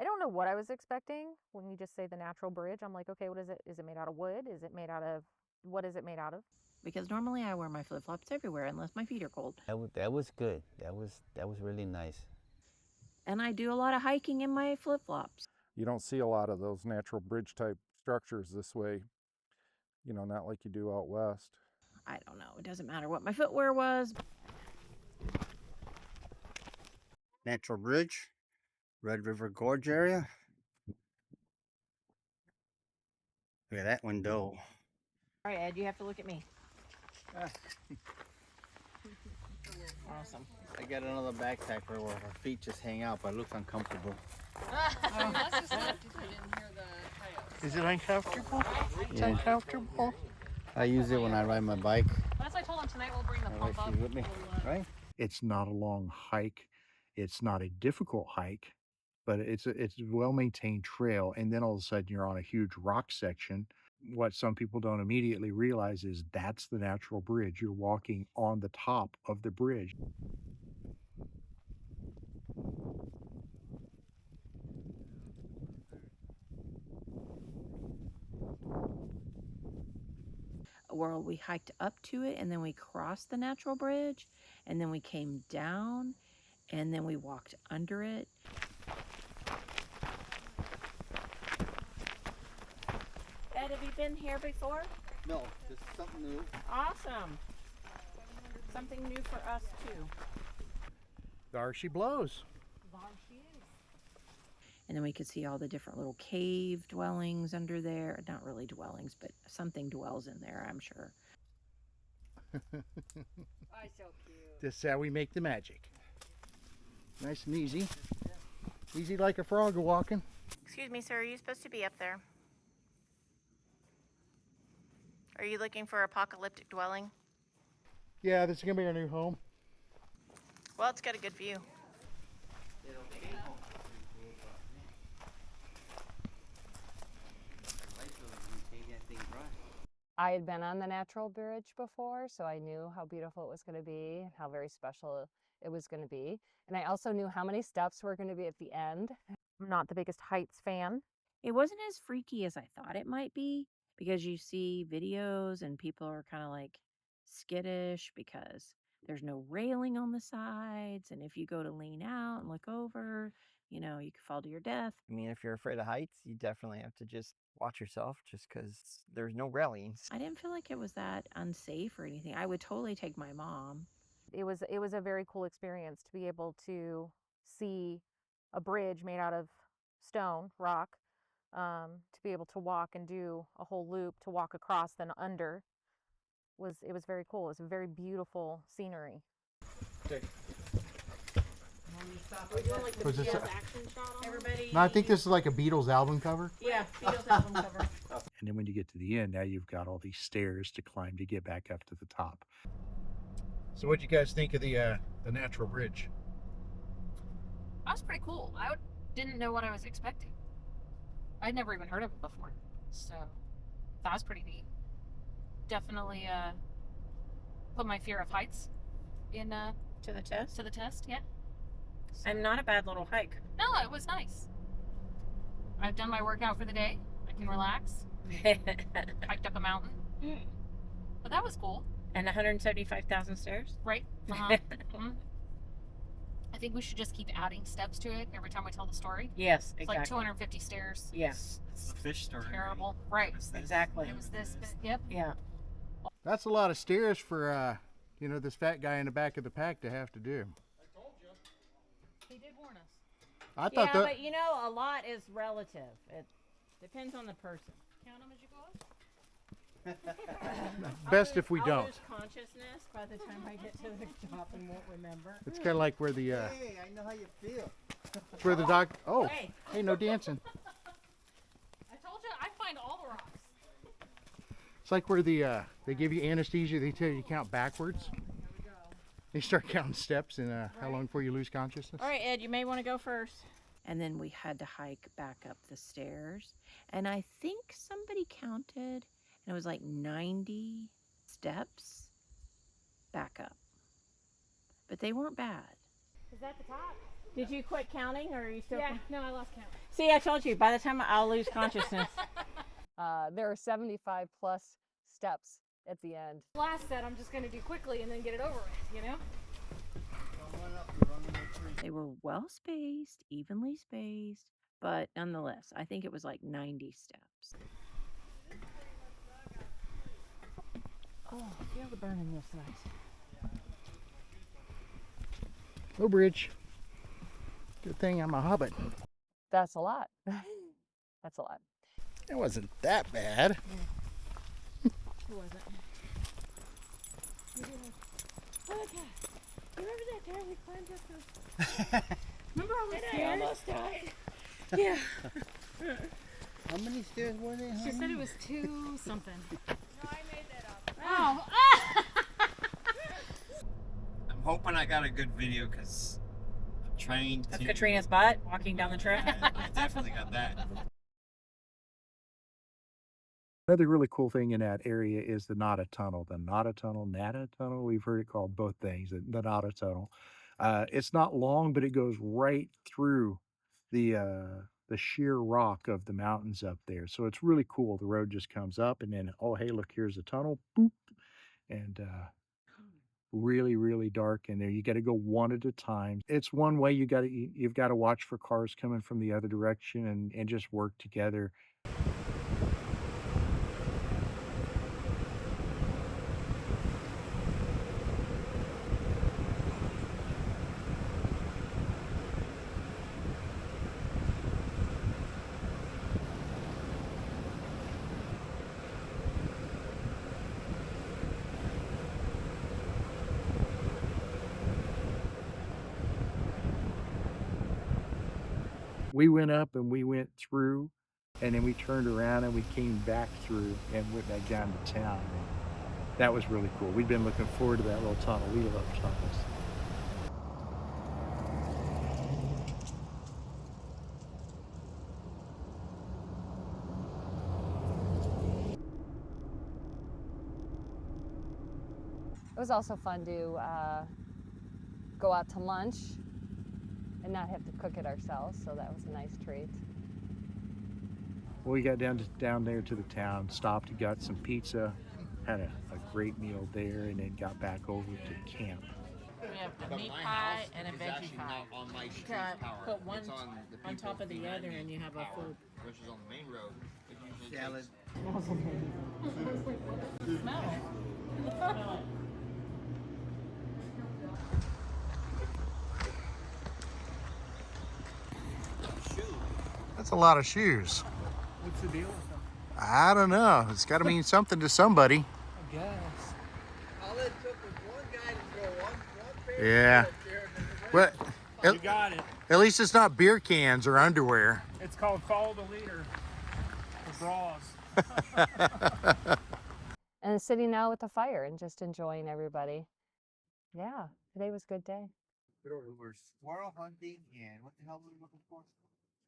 I don't know what I was expecting when you just say the natural bridge. I'm like, okay, what is it? Is it made out of wood? Is it made out of, what is it made out of? Because normally I wear my flip-flops everywhere unless my feet are cold. That was good. That was really nice. And I do a lot of hiking in my flip-flops. You don't see a lot of those natural bridge type structures this way. You know, not like you do out west. I don't know. It doesn't matter what my footwear was. Natural Bridge, Red River Gorge area. Look at that window. All right, Ed, you have to look at me. Awesome. I got another backpack where her feet just hang out, but it looks uncomfortable. Is it uncomfortable? It's uncomfortable. I use it when I ride my bike. That's why I told him tonight we'll bring the That way pump up. she's with me, right? It's not a long hike. It's not a difficult hike, but it's a well-maintained trail. And then all of a sudden you're on a huge rock section. What some people don't immediately realize is that's the Natural Bridge. You're walking on the top of the bridge. Where we hiked up to it, and then we crossed the Natural Bridge, and then we came down, and then we walked under it. Ed, have you been here before? No, this is something new. Awesome. Something new for us too. There she blows. And then we could see all the different little cave dwellings under there. Not really dwellings, but something dwells in there, I'm sure. Oh, so cute. This is how we make the magic. Nice and easy. Easy like a frog walking. Excuse me, sir, are you supposed to be up there? Are you looking for apocalyptic dwelling? Yeah, this is going to be our new home. Well, it's got a good view. I had been on the natural bridge before, so I knew how beautiful it was going to be and how very special it was going to be. And I also knew how many steps were going to be at the end. I'm not the biggest heights fan. It wasn't as freaky as I thought it might be because you see videos and people are kind of like skittish because there's no railing on the sides. And if you go to lean out and look over, you know, you could fall to your death. I mean, if you're afraid of heights, you definitely have to just watch yourself just because there's no railings. I didn't feel like it was that unsafe or anything. I would totally take my mom. It was a very cool experience to be able to see a bridge made out of stone, rock, to be able to walk and do a whole loop, to walk across then under. It was very cool. It was a very beautiful scenery. Okay. Was this No, I think this is like a Beatles album cover. Yeah, Beatles album cover. And then when you get to the end, now you've got all these stairs to climb to get back up to the top. So what'd you guys think of the natural bridge? That was pretty cool. Didn't know what I was expecting. I'd never even heard of it before, so that was pretty neat. Definitely put my fear of heights in to the test. To the test, yeah. And not a bad little hike. No, it was nice. I've done my workout for the day. I can relax. Hiked up a mountain, but that was cool. And 175,000 stairs. Right. Uh-huh. I think we should just keep adding steps to it every time we tell the story. Yes, it's exactly. like 250 stairs. Yes. It's the fish story. Terrible. Right. Exactly. It was this. Yep. Yeah. That's a lot of stairs for you know, this fat guy in the back of the pack to have to do. I told you. He did warn us. I thought yeah, but you know, a lot is relative. It depends on the person. Count them as you go up. Best if we I'll don't. lose consciousness by the time I get to the top and won't remember. It's kind of like where the Hey, I know how you feel. it's where the doc. Oh, Hey. hey, no dancing. I told you I find all the rocks. It's like where the they give you anesthesia. They tell you to count backwards. They start counting steps and how long before you lose consciousness. All right, Ed, you may want to go first. And then we had to hike back up the stairs. And I think somebody counted, and it was like 90 steps back up. But they weren't bad. Is that the top? Did you quit counting, or are you still? Yeah. No, I lost count. See, I told you, by the time I'll lose consciousness. There are 75 plus steps at the end. Last set, I'm just going to do quickly and then get it over with, you know? They were well spaced, evenly spaced, but nonetheless, I think it was like 90 steps. Oh, feel the burn in this side. No bridge. Good thing I'm a hobbit. That's a lot. That's a lot. It wasn't that bad. Who was it? Okay. Remember that time we climbed up those? Remember all the stairs? I almost died. Yeah. How many stairs were there? She said it was 2 something. No, I made that up. Oh. I'm hoping I got a good video because I'm trying to. Of Katrina's butt walking down the trail. I definitely got that. Another really cool thing in that area is the Nada Tunnel. The Nada Tunnel, Nada Tunnel, we've heard it called both things, the Nada Tunnel. It's not long, but it goes right through the sheer rock of the mountains up there. So it's really cool. The road just comes up and then, oh, hey, look, here's a tunnel. Boop. And really, really dark in there. You got to go one at a time. It's one way. You've got to watch for cars coming from the other direction and just work together. We went up and we went through, and then we turned around and we came back through and went back down to town. And that was really cool. We'd been looking forward to that little tunnel. We love tunnels. It was also fun to go out to lunch and not have to cook it ourselves, so that was a nice treat. Well, we got down there to the town, stopped and got some pizza, had a great meal there, and then got back over to camp. We have a meat pie and a veggie pie. You can put one on top of the other and you have a full. Versus on the main road, it usually salad. Smells amazing. Smell it. Smell it. That's a lot of shoes. What's the deal with them? I don't know. It's got to mean something to somebody. I guess. All it took was one guy to throw one pair Yeah. of there, and Well, You got it. at least it's not beer cans or underwear. It's called Follow the Leader. The bras. And sitting out with the fire and just enjoying everybody. Yeah, today was a good day. We were squirrel hunting, and what the hell were we looking for?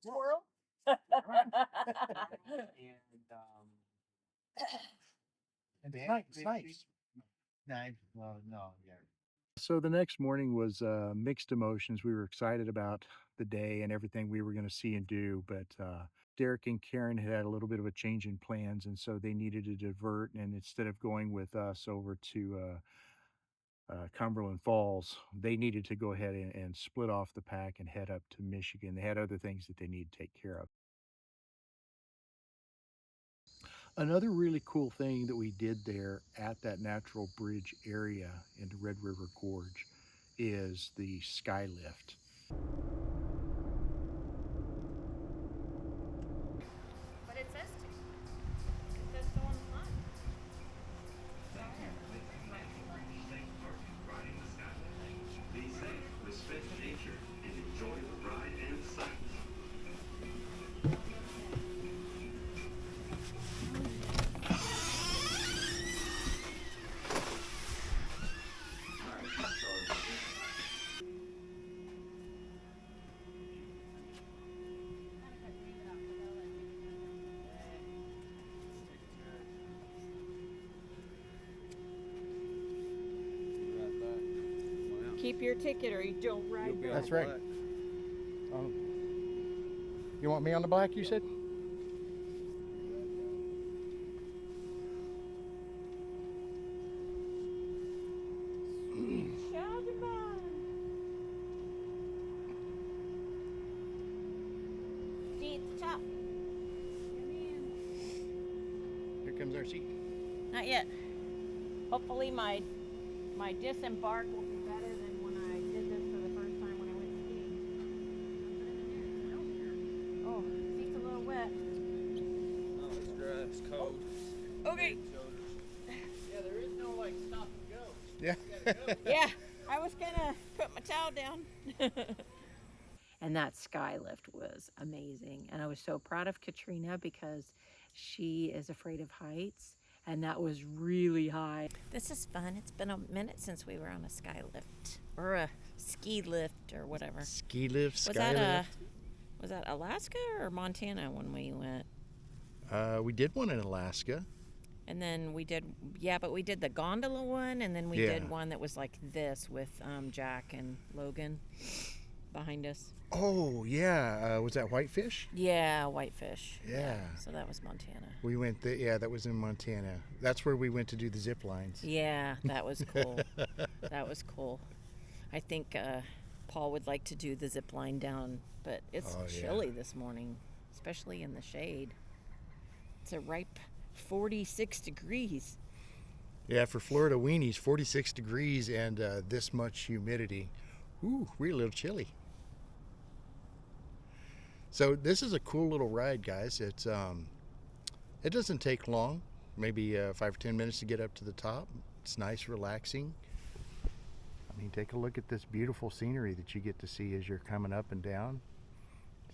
Squirrel? And It's nice. Nice. Well, no, yeah. So the next morning was mixed emotions. We were excited about the day and everything we were going to see and do, but Derek and Karen had a little bit of a change in plans, and so they needed to divert. And instead of going with us over to Cumberland Falls, they needed to go ahead and split off the pack and head up to Michigan. They had other things that they needed to take care of. Another really cool thing that we did there at that natural bridge area into Red River Gorge is the Skylift. But it says go on the front. Be safe, respect nature, and enjoy the ride and sights. Keep your ticket or you don't ride. That's right. You want me on the black, you said? See, it's tough. Here comes our seat. Not yet. Hopefully my disembark will be better than when I did this for the first time when I went skiing. Oh, seat's a little wet. No, it's dry. It's cold. Okay. Yeah, there is no like stop and go. Yeah. Yeah, I was gonna put my towel down. And that Skylift was amazing. And I was so proud of Katrina because she is afraid of heights. And that was really high. This is fun. It's been a minute since we were on a Skylift or a ski lift or whatever. Ski lift, Was that Alaska or Montana when we went? We did one in Alaska. And then we did, but we did the gondola one, and then we did one that was like this with Jack and Logan behind us. Oh, yeah. Was that Whitefish? Yeah, Whitefish. Yeah. So that was Montana. We went that was in Montana. That's where we went to do the zip lines. Yeah, that was cool. That was cool. I think Paul would like to do the zip line down, but it's chilly this morning, especially in the shade. It's a ripe 46 degrees. Yeah, for Florida weenies, 46 degrees and this much humidity. Ooh, we're a little chilly. So this is a cool little ride, guys. It's it doesn't take long, maybe 5 or 10 minutes to get up to the top. It's nice, relaxing. I mean, take a look at this beautiful scenery that you get to see as you're coming up and down.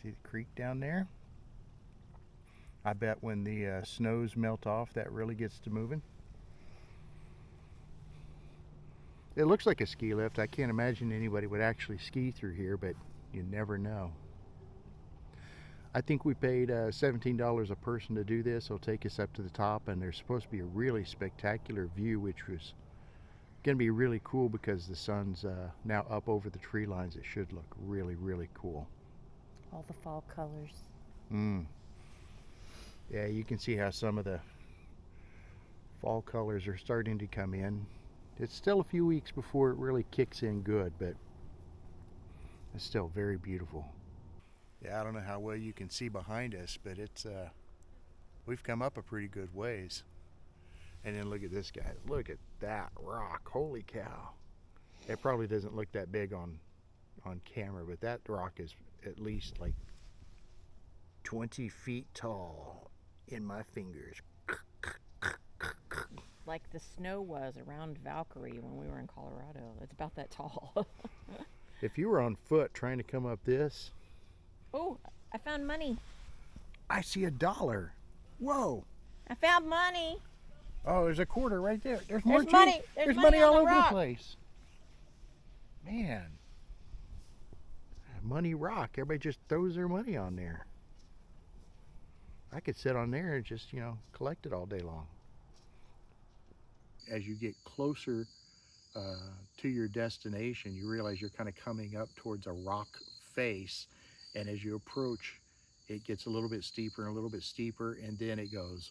See the creek down there? I bet when the snows melt off, that really gets to moving. It looks like a ski lift. I can't imagine anybody would actually ski through here, but you never know. I think we paid $17 a person to do this. It'll take us up to the top, and there's supposed to be a really spectacular view, which was Going to be really cool because the sun's now up over the tree lines. It should look really, really cool. All the fall colors. Yeah, you can see how some of the fall colors are starting to come in. It's still a few weeks before it really kicks in good, but it's still very beautiful. Yeah, I don't know how well you can see behind us, but it's we've come up a pretty good ways. And then look at this, guys. Look at that rock. Holy cow. It probably doesn't look that big on camera, but that rock is at least like 20 feet tall in my fingers. Like the snow was around Valkyrie when we were in Colorado. It's about that tall. If you were on foot trying to come up this. Oh, I found money. I see $1. Whoa. I found money. Oh, there's a quarter right there. There's more money. There's money all over rock. the place. Man. Money rock. Everybody just throws their money on there. I could sit on there and just, collect it all day long. As you get closer to your destination, you realize you're kind of coming up towards a rock face. And as you approach, it gets a little bit steeper and a little bit steeper, and then it goes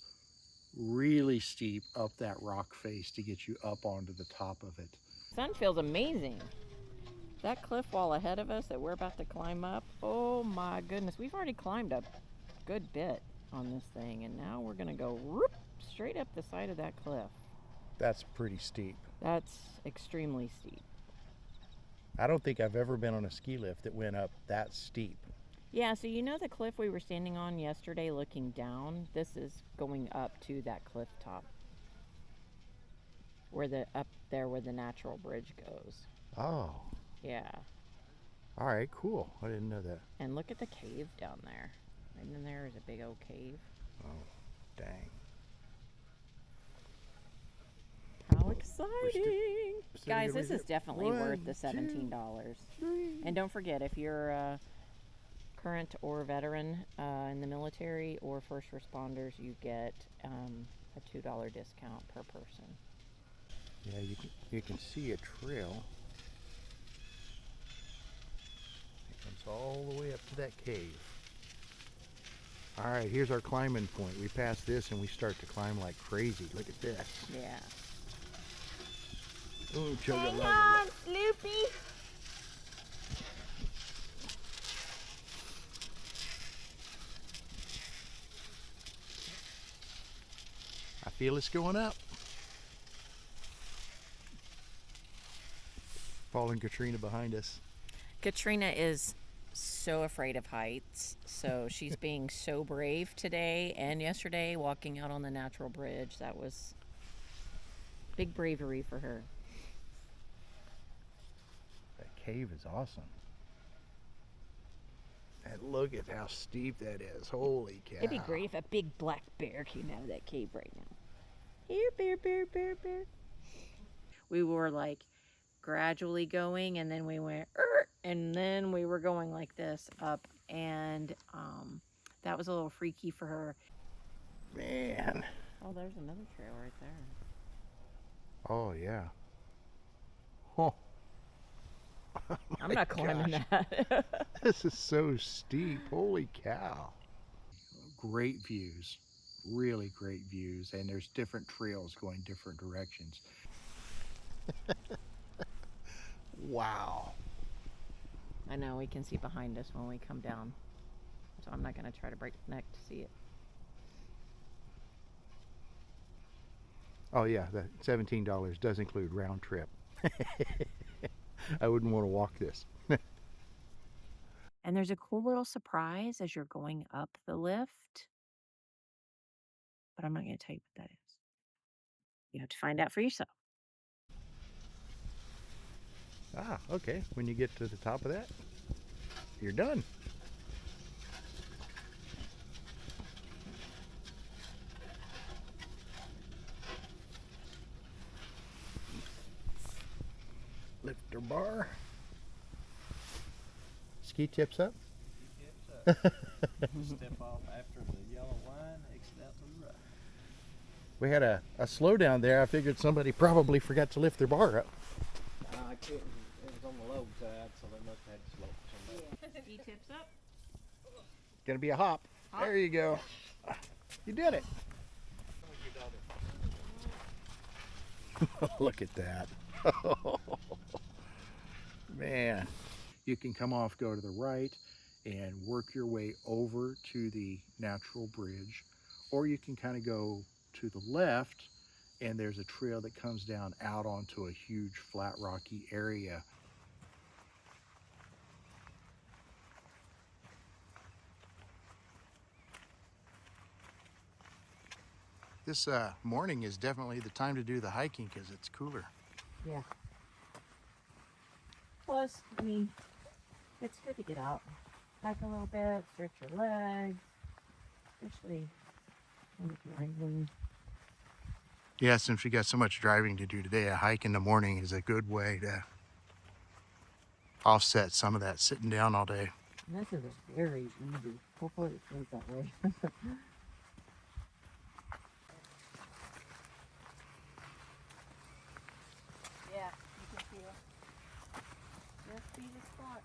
really steep up that rock face to get you up onto the top of it. Sun feels amazing. That cliff wall ahead of us that we're about to climb up, oh my goodness, we've already climbed a good bit on this thing, and now we're gonna go whoop, straight up the side of that cliff. That's pretty steep. That's extremely steep. I don't think I've ever been on a ski lift that went up that steep. Yeah, so you know the cliff we were standing on yesterday looking down? This is going up to that cliff top. Up there where the natural bridge goes. Oh. Yeah. All right, cool. I didn't know that. And look at the cave down there. Right in there is a big old cave. Oh, dang. How exciting! Guys, this is definitely worth the $17. And don't forget, if you're current or veteran in the military or first responders, you get a $2 discount per person. Yeah, you can see a trail. It comes all the way up to that cave. All right, here's our climbing point. We pass this and we start to climb like crazy. Look at this. Yeah. Ooh, hang on, Sloopy. I feel it's going up. Falling Katrina behind us. Katrina is so afraid of heights, so she's being so brave today and yesterday walking out on the natural bridge. That was big bravery for her. That cave is awesome. And look at how steep that is. Holy cow. It'd be great if a big black bear came out of that cave right now. Here, bear, bear, bear, bear. We were like gradually going, and then we went, and then we were going like this up, and that was a little freaky for her. Man. Oh, there's another trail right there. Oh, yeah. Oh. I'm not climbing that. This is so steep. Holy cow. Great views. Really great views. And there's different trails going different directions. Wow. I know, we can see behind us when we come down. So I'm not going to try to break the neck to see it. Oh yeah, that $17 does include round trip. I wouldn't want to walk this. And there's a cool little surprise as you're going up the lift. But I'm not going to tell you what that is. You have to find out for yourself. Ah, okay. When you get to the top of that, you're done. Lifter bar. Ski tips up. Step off after the yellow line, exit out to the right. We had a slowdown there. I figured somebody probably forgot to lift their bar up. I couldn't. It was on the low side, so they must have had to slow somebody. Ski tips up. Gonna be a hop. There you go. You did it. Look at that. Man. You can come off, go to the right, and work your way over to the natural bridge, or you can kind of go to the left, and there's a trail that comes down out onto a huge flat rocky area. This morning is definitely the time to do the hiking because it's cooler. Yeah. Plus, I mean, it's good to get out, hike a little bit, stretch your legs, especially when you're driving. Yeah, since we got so much driving to do today, a hike in the morning is a good way to offset some of that sitting down all day. And this is very easy. Hopefully it stays that way. Yeah, you can feel. Just be the spot.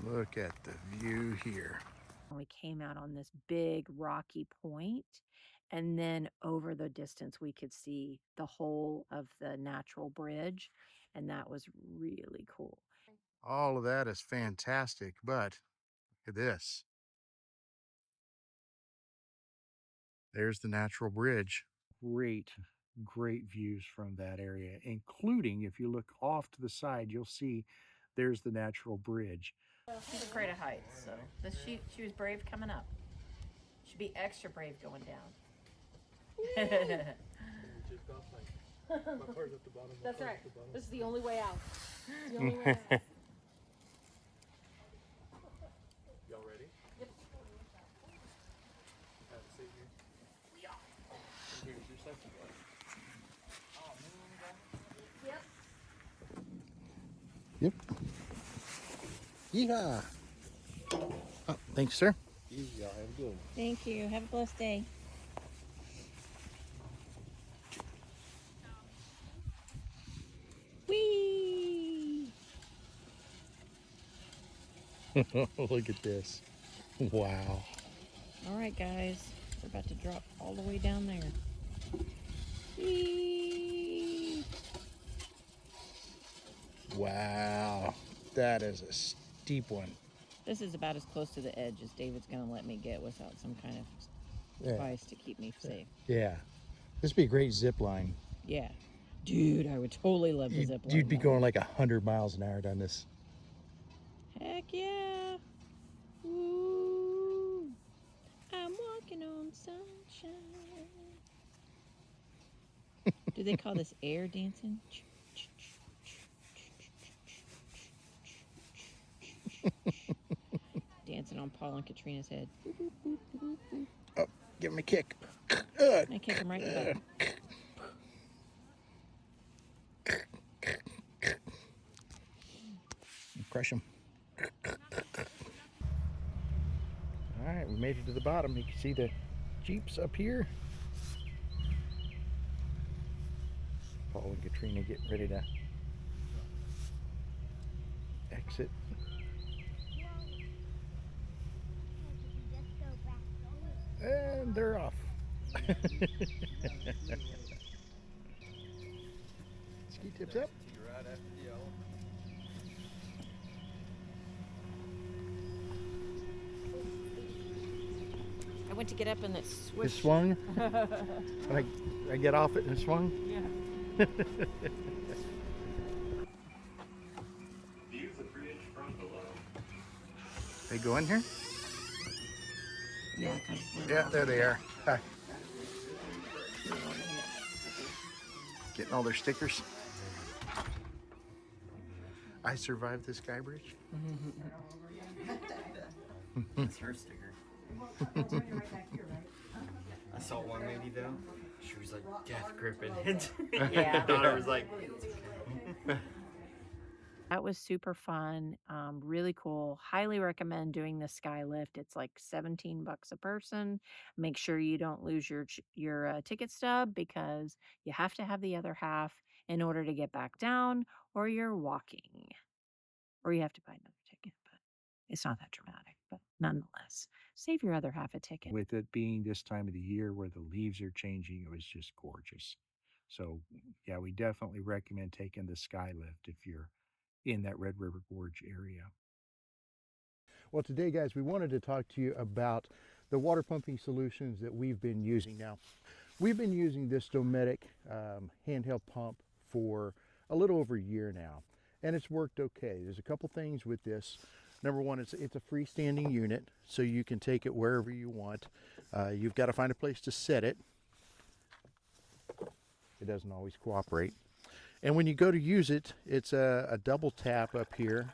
Look at the view here. We came out on this big rocky point, and then over the distance we could see the whole of the natural bridge, and that was really cool. All of that is fantastic, but look at this. There's the natural bridge. Great views from that area, including if you look off to the side, you'll see there's the natural bridge. She's afraid of heights, so she was brave coming up. She'd be extra brave going down. That's right. This is the only way out. It's the only way out. Y'all ready? Yep. Have a seat here. We are. And here's your safety Yep. Yep. Yeehaw. Oh, thanks, sir. Easy, y'all. Have a good one. Thank you. Have a blessed day. Whee! Look at this. Wow. All right, guys. We're about to drop all the way down there. Whee! Wow. That is a steep one. This is about as close to the edge as David's going to let me get without some kind of device to keep me safe. Yeah. This would be a great zip line. Yeah. Dude, I would totally love the zip line. You'd be going like 100 miles an hour down this. Heck yeah. Ooh. I'm walking on sunshine. Do they call this air dancing? Dancing on Paul and Katrina's head. Oh, give him a kick. I kick him right in the butt. Crush him. All right, we made it to the bottom. You can see the Jeeps up here. Paul and Katrina getting ready to exit. And they're off. Ski tips up. Right after the yellow. I went to get up and it It swished. swung. I get off it and it swung. Yeah. View the bridge from below. They go in here? Yeah. Yeah, there they are. Hi. Getting all their stickers. I survived the sky bridge. That's her sticker. I saw one lady though. She was like death gripping it. Yeah. My daughter was like, That was super fun, really cool. Highly recommend doing the Skylift. It's like 17 bucks a person. Make sure you don't lose your ticket stub because you have to have the other half in order to get back down, or you're walking, or you have to buy another ticket. But it's not that dramatic. But nonetheless, save your other half a ticket. With it being this time of the year where the leaves are changing, it was just gorgeous. So, yeah, we definitely recommend taking the Skylift if you're in that Red River Gorge area. Well, today, guys, we wanted to talk to you about the water pumping solutions that we've been using. Now, we've been using this Dometic handheld pump for a little over a year now, and it's worked okay. There's a couple things with this. Number one, it's a freestanding unit, so you can take it wherever you want. You've got to find a place to set it. It doesn't always cooperate. And when you go to use it, it's a double tap up here.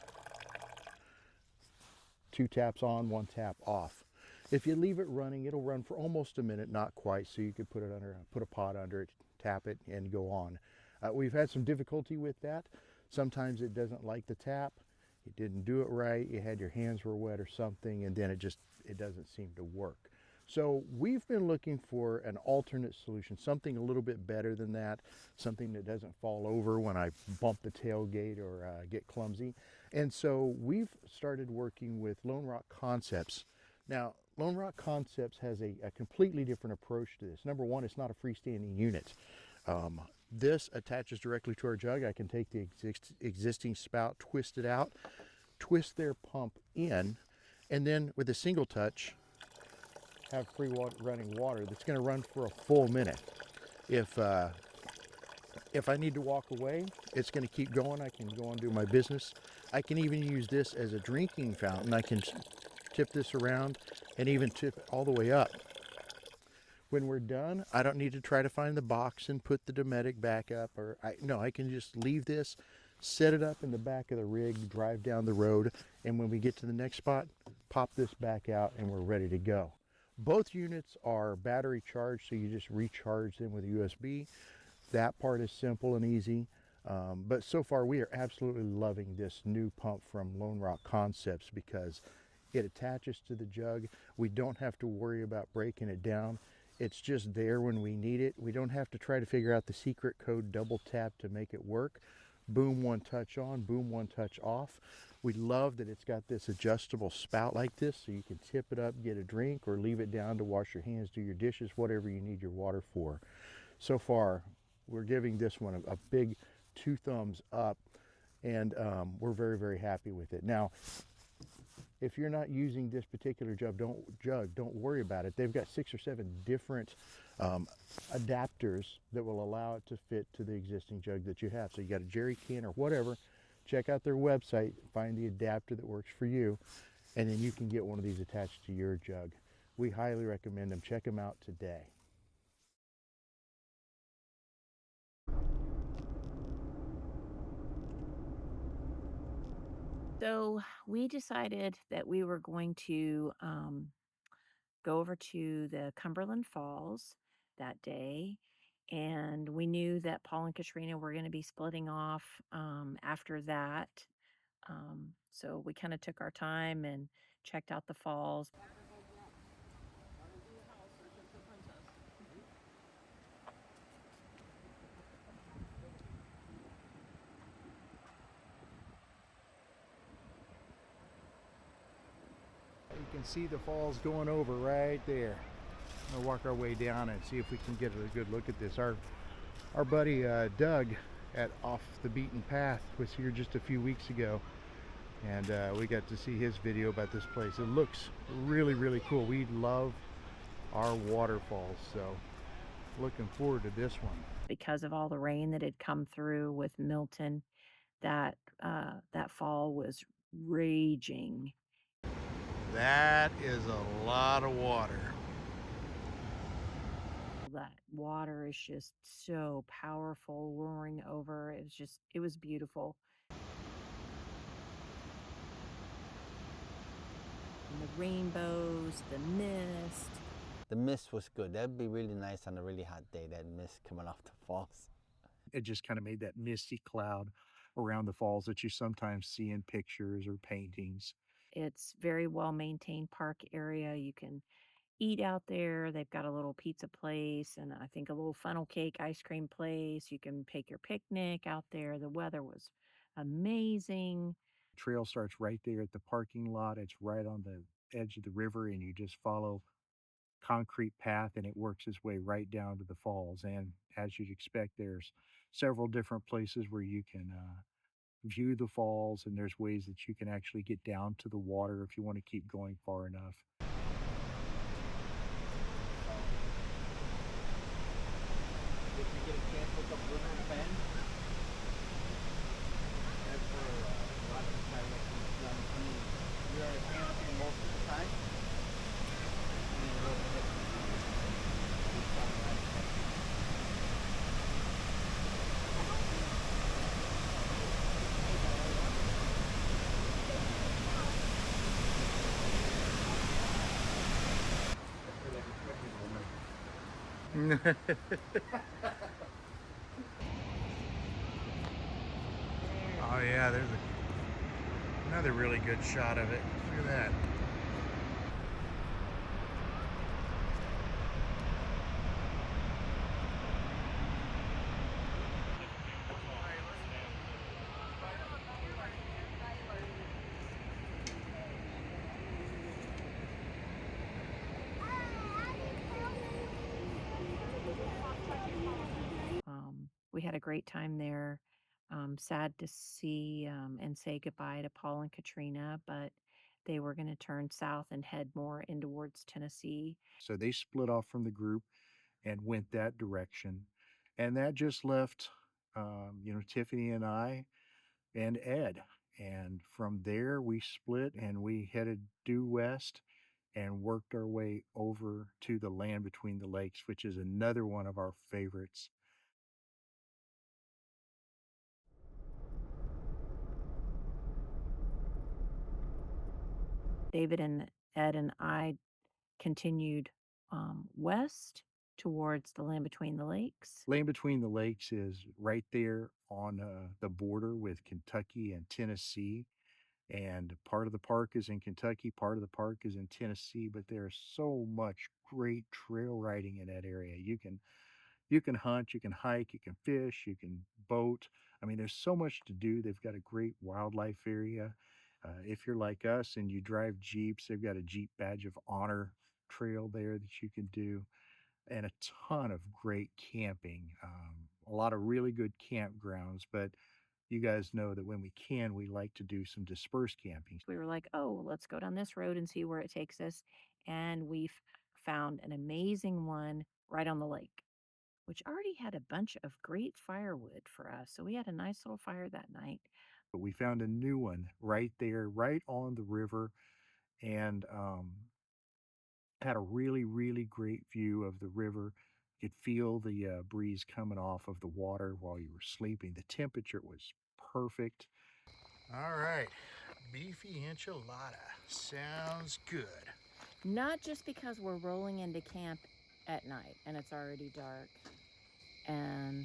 2 taps on, 1 tap off. If you leave it running, it'll run for almost a minute, not quite, so you could put a pot under it, tap it, and go on. We've had some difficulty with that. Sometimes it doesn't like the tap. You didn't do it right, you had your hands were wet or something, and then it doesn't seem to work. So we've been looking for an alternate solution, something a little bit better than that, something that doesn't fall over when I bump the tailgate or get clumsy. And so we've started working with Lone Rock Concepts. Now, Lone Rock Concepts has a completely different approach to this. Number one, it's not a freestanding unit. This attaches directly to our jug. I can take the existing spout, twist it out, twist their pump in, and then with a single touch, have free running water that's going to run for a full minute. If I need to walk away, it's going to keep going. I can go and do my business. I can even use this as a drinking fountain. I can tip this around and even tip it all the way up. When we're done, I don't need to try to find the box and put the Dometic back up. No, I can just leave this, set it up in the back of the rig, drive down the road, and when we get to the next spot, pop this back out and we're ready to go. Both units are battery charged, so you just recharge them with USB. That part is simple and easy. But so far, we are absolutely loving this new pump from Lone Rock Concepts because it attaches to the jug. We don't have to worry about breaking it down. It's just there when we need it. We don't have to try to figure out the secret code double tap to make it work. Boom, 1 touch on, boom, 1 touch off. We love that it's got this adjustable spout like this, so you can tip it up, get a drink, or leave it down to wash your hands, do your dishes, whatever you need your water for. So far, we're giving this one a big 2 thumbs up, and we're very, very happy with it. Now, if you're not using this particular jug, don't worry about it. They've got 6 or 7 different adapters that will allow it to fit to the existing jug that you have. So you got a jerry can or whatever, check out their website, find the adapter that works for you, and then you can get one of these attached to your jug. We highly recommend them. Check them out today. So we decided that we were going to go over to the Cumberland Falls that day. And we knew that Paul and Katrina were going to be splitting off after that. So we kind of took our time and checked out the falls. You can see the falls going over right there. We'll walk our way down and see if we can get a good look at this. Our buddy Doug at Off the Beaten Path was here just a few weeks ago, and we got to see his video about this place. It looks really, really cool. We love our waterfalls, so looking forward to this one. Because of all the rain that had come through with Milton, that fall was raging. That is a lot of water. That water is just so powerful, roaring over. It was beautiful. And the rainbows, the mist. The mist was good. That'd be really nice on a really hot day, that mist coming off the falls. It just kind of made that misty cloud around the falls that you sometimes see in pictures or paintings. It's very well maintained park area. You can eat out there. They've got a little pizza place and I think a little funnel cake ice cream place. You can take your picnic out there. The weather was amazing. Trail starts right there at the parking lot. It's right on the edge of the river, and you just follow concrete path and it works its way right down to the falls. And as you'd expect, there's several different places where you can view the falls, and there's ways that you can actually get down to the water if you want to keep going far enough. Did you get a chance to look up River Bend? That's where a lot of the kayakers is done. I mean, we are camping most of the time. And then we'll hit this time right there. Oh yeah, there's another really good shot of it. Look at that. We had a great time there. Sad to see and say goodbye to Paul and Katrina, but they were going to turn south and head more in towards Tennessee. So they split off from the group and went that direction. And that just left, Tiffany and I and Ed. And from there, we split and we headed due west and worked our way over to the land between the lakes, which is another one of our favorites. David and Ed and I continued west towards the land between the lakes. Land between the lakes is right there on the border with Kentucky and Tennessee. And part of the park is in Kentucky, part of the park is in Tennessee, but there's so much great trail riding in that area. You can hunt, you can hike, you can fish, you can boat. I mean, there's so much to do. They've got a great wildlife area. If you're like us and you drive Jeeps, they've got a Jeep Badge of Honor trail there that you can do, and a ton of great camping. A lot of really good campgrounds, but you guys know that when we can, we like to do some dispersed camping. We were like, oh, let's go down this road and see where it takes us. And we found an amazing one right on the lake, which already had a bunch of great firewood for us. So we had a nice little fire that night. But we found a new one right there, right on the river, and had a really, really great view of the river. You could feel the breeze coming off of the water while you were sleeping. The temperature was perfect. All right, beefy enchilada. Sounds good. Not just because we're rolling into camp at night and it's already dark. And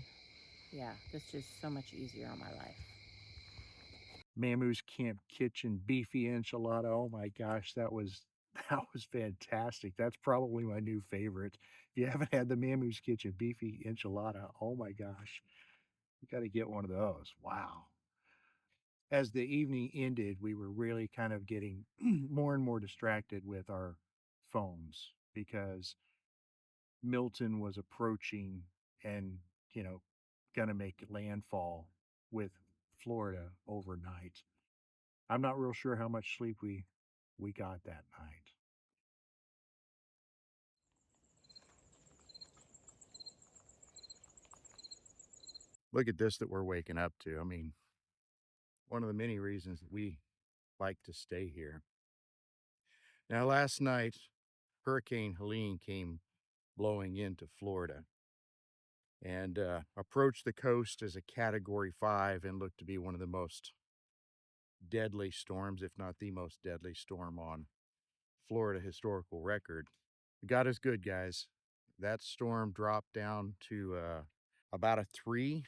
yeah, this is just so much easier on my life. Mamoo's Camp Kitchen beefy enchilada. Oh my gosh, that was fantastic. That's probably my new favorite. If you haven't had the Mamoo's Kitchen beefy enchilada, oh my gosh, you got to get one of those. Wow. As the evening ended, we were really kind of getting more and more distracted with our phones because Milton was approaching and, going to make landfall with Florida overnight. I'm not real sure how much sleep we got that night. Look at this that we're waking up to. I mean, one of the many reasons that we like to stay here. Now, last night, Hurricane Helene came blowing into Florida and approached the coast as a Category 5 and looked to be one of the most deadly storms, if not the most deadly storm on Florida historical record. God is good, guys. That storm dropped down to about a 3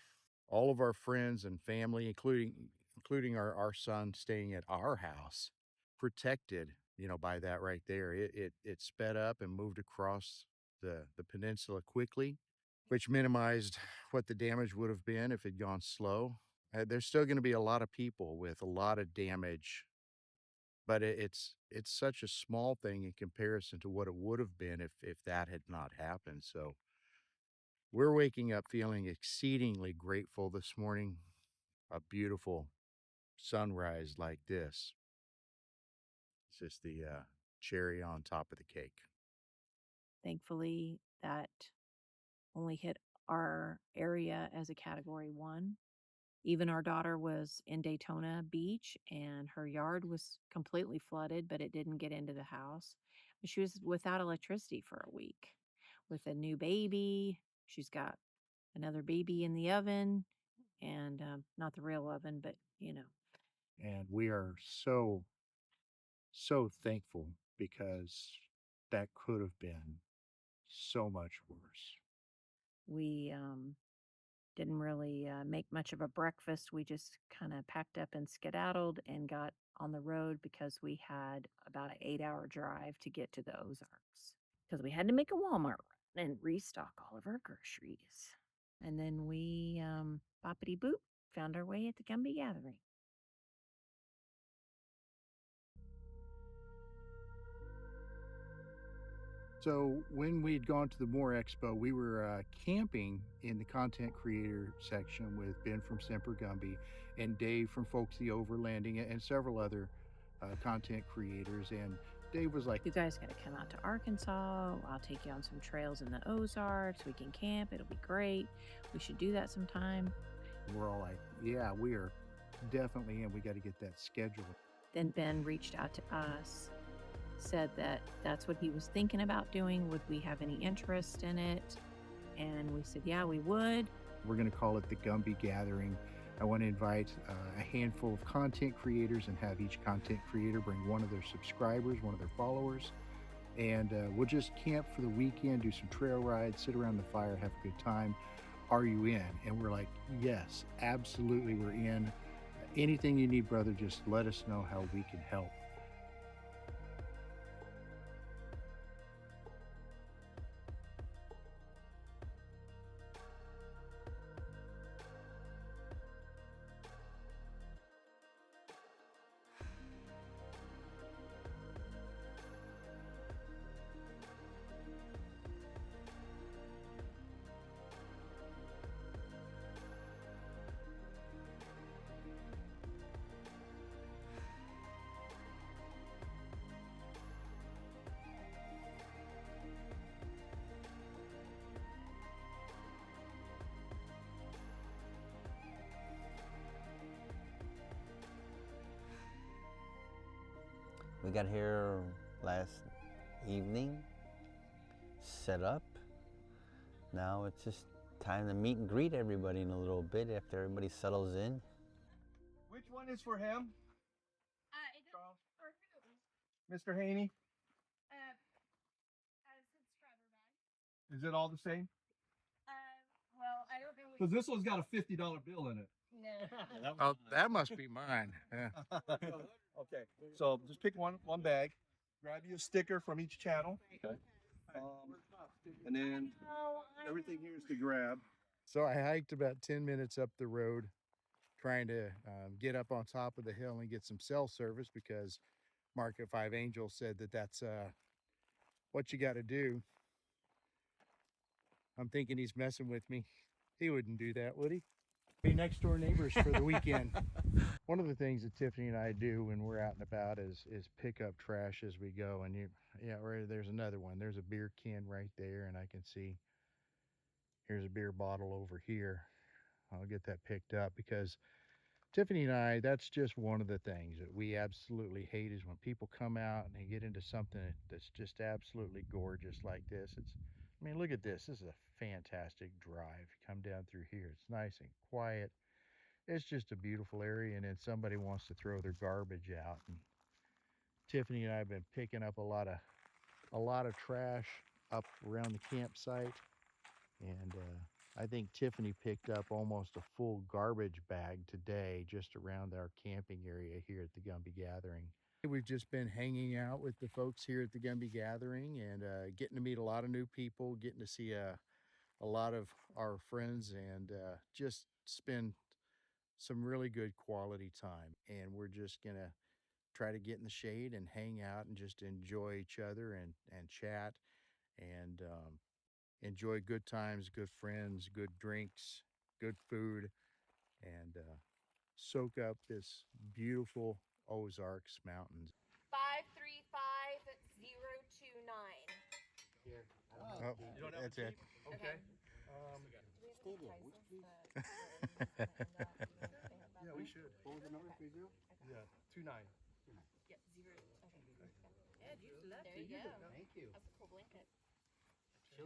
all of our friends and family, including our son staying at our house, protected, you know, by that right there. It sped up and moved across the peninsula quickly, which minimized what the damage would have been if it had gone slow. There's still going to be a lot of people with a lot of damage, but it's such a small thing in comparison to what it would have been if that had not happened. So we're waking up feeling exceedingly grateful this morning. A beautiful sunrise like this. It's just the cherry on top of the cake. Thankfully, that only hit our area as a category 1. Even our daughter was in Daytona Beach and her yard was completely flooded, but it didn't get into the house. But she was without electricity for a week with a new baby. She's got another baby in the oven, and not the real oven, but you know. And we are so thankful because that could have been so much worse. We didn't really make much of a breakfast. We just kind of packed up and skedaddled and got on the road because we had about an 8-hour drive to get to the Ozarks because we had to make a Walmart run and restock all of our groceries. And then we, boppity boop, found our way at the Gumbie Gathering. So when we'd gone to the Moore Expo, we were camping in the content creator section with Ben from Semper Gumby and Dave from Folksy Overlanding and several other content creators. And Dave was like, "You guys got to come out to Arkansas. I'll take you on some trails in the Ozarks. We can camp. It'll be great. We should do that sometime." We're all like, "Yeah, we are definitely in. We got to get that scheduled." Then Ben reached out to us, said that that's what he was thinking about doing. Would we have any interest in it? And we said, yeah, we would. We're going to call it the Gumbie Gathering. I want to invite a handful of content creators and have each content creator bring one of their subscribers, one of their followers. And we'll just camp for the weekend, do some trail rides, sit around the fire, have a good time. Are you in? And we're like, yes, absolutely, we're in. Anything you need, brother, just let us know how we can help. We got here last evening, set up. Now it's just time to meet and greet everybody in a little bit after everybody settles in. Which one is for him? It's for who? Mr. Haney? As subscriber bag. Is it all the same? Well, I don't know. Because this one's got a $50 bill in it. No. Oh, that must be mine. Yeah. Okay, so just pick one bag. Grab you a sticker from each channel. Okay. And then everything here is to grab. So I hiked about 10 minutes up the road, trying to get up on top of the hill and get some cell service because Market 5 Angel said that that's what you got to do. I'm thinking he's messing with me. He wouldn't do that, would he? Be next door neighbors for the weekend. One of the things that Tiffany and I do when we're out and about is pick up trash as we go. And there's another one. There's a beer can right there, and I can see here's a beer bottle over here. I'll get that picked up because Tiffany and I, that's just one of the things that we absolutely hate is when people come out and they get into something that's just absolutely gorgeous like this. I mean, look at this. This is a fantastic drive. Come down through here. It's nice and quiet. It's just a beautiful area, and then somebody wants to throw their garbage out. And Tiffany and I have been picking up a lot of trash up around the campsite, and I think Tiffany picked up almost a full garbage bag today just around our camping area here at the Gumbie Gathering. We've just been hanging out with the folks here at the Gumbie Gathering and getting to meet a lot of new people, getting to see a lot of our friends, and just spend some really good quality time. And we're just gonna try to get in the shade and hang out and just enjoy each other and chat and enjoy good times, good friends, good drinks, good food, and soak up this beautiful Ozarks mountains. 535029. Here. Oh, that's it. Okay. Yeah, we should. What was the number? 30? Yeah, 29. Yep, 0. Okay. Ed, you love there you go. Thank you. That's a cool blanket. I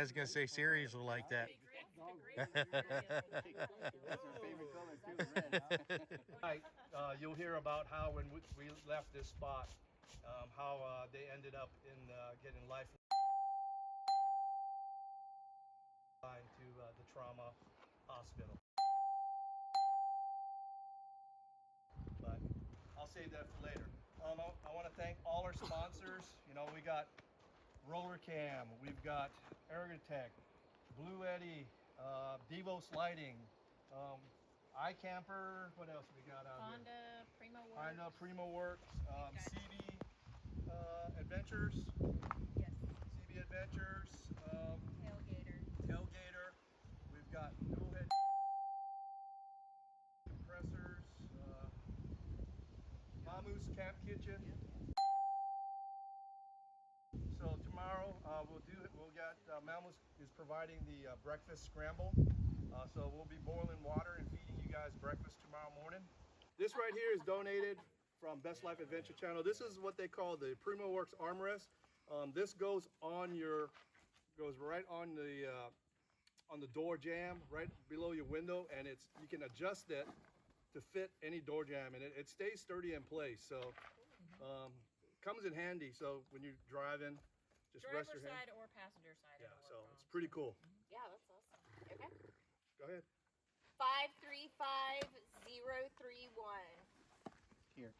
was gonna say Sirius will like that. Tonight, you'll hear about how when we left this spot, how they ended up in getting lifeline to the trauma hospital. But I'll save that for later. I want to thank all our sponsors. You know, we got Roller Cam, we've got Ergotech, Blue Eddy, Devo Sliding, iCamper, what else we got out Honda, here? Primo Works. Honda, Primo Works, CB Adventures. Yes. CB Adventures. Tailgater. We've got dual head compressors, Mamoo's Camp Kitchen. So tomorrow Mamoo is providing the breakfast scramble. So we'll be boiling water and feeding you guys breakfast tomorrow morning. This right here is donated from Best Life Adventure Channel. This is what they call the Primo Works armrest. This goes right on the door jamb, right below your window, and you can adjust it to fit any door jamb, and it stays sturdy in place. So comes in handy. So when you're driving, just rest your hand. Driver side or passenger side. Yeah, so it's pretty cool. Yeah, that's awesome. Okay. Go ahead. 535031. Here.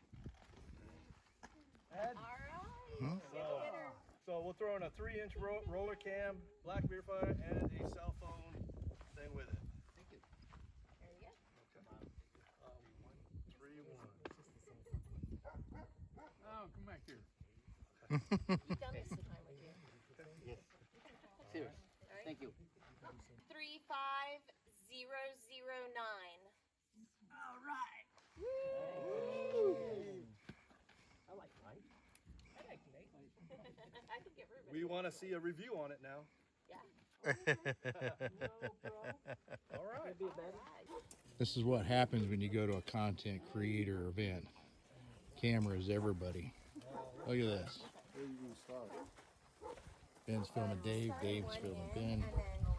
Ed? All right. So we'll throw in a 3-inch roller cam, black beer fire, and a cell phone thing with it. Thank you. There you go. Okay. 131. Oh, come back here. You've done this time with you. Yes. Serious. Right. Thank you. 35009. All right. Woo! I like light. I like Nate. I can get Ruben. We want to see a review on it now. Yeah. All right. This is what happens when you go to a content creator event. Cameras, everybody. Look at this. Where are you going to start? Ben's filming Dave, Dave's filming Ben. And then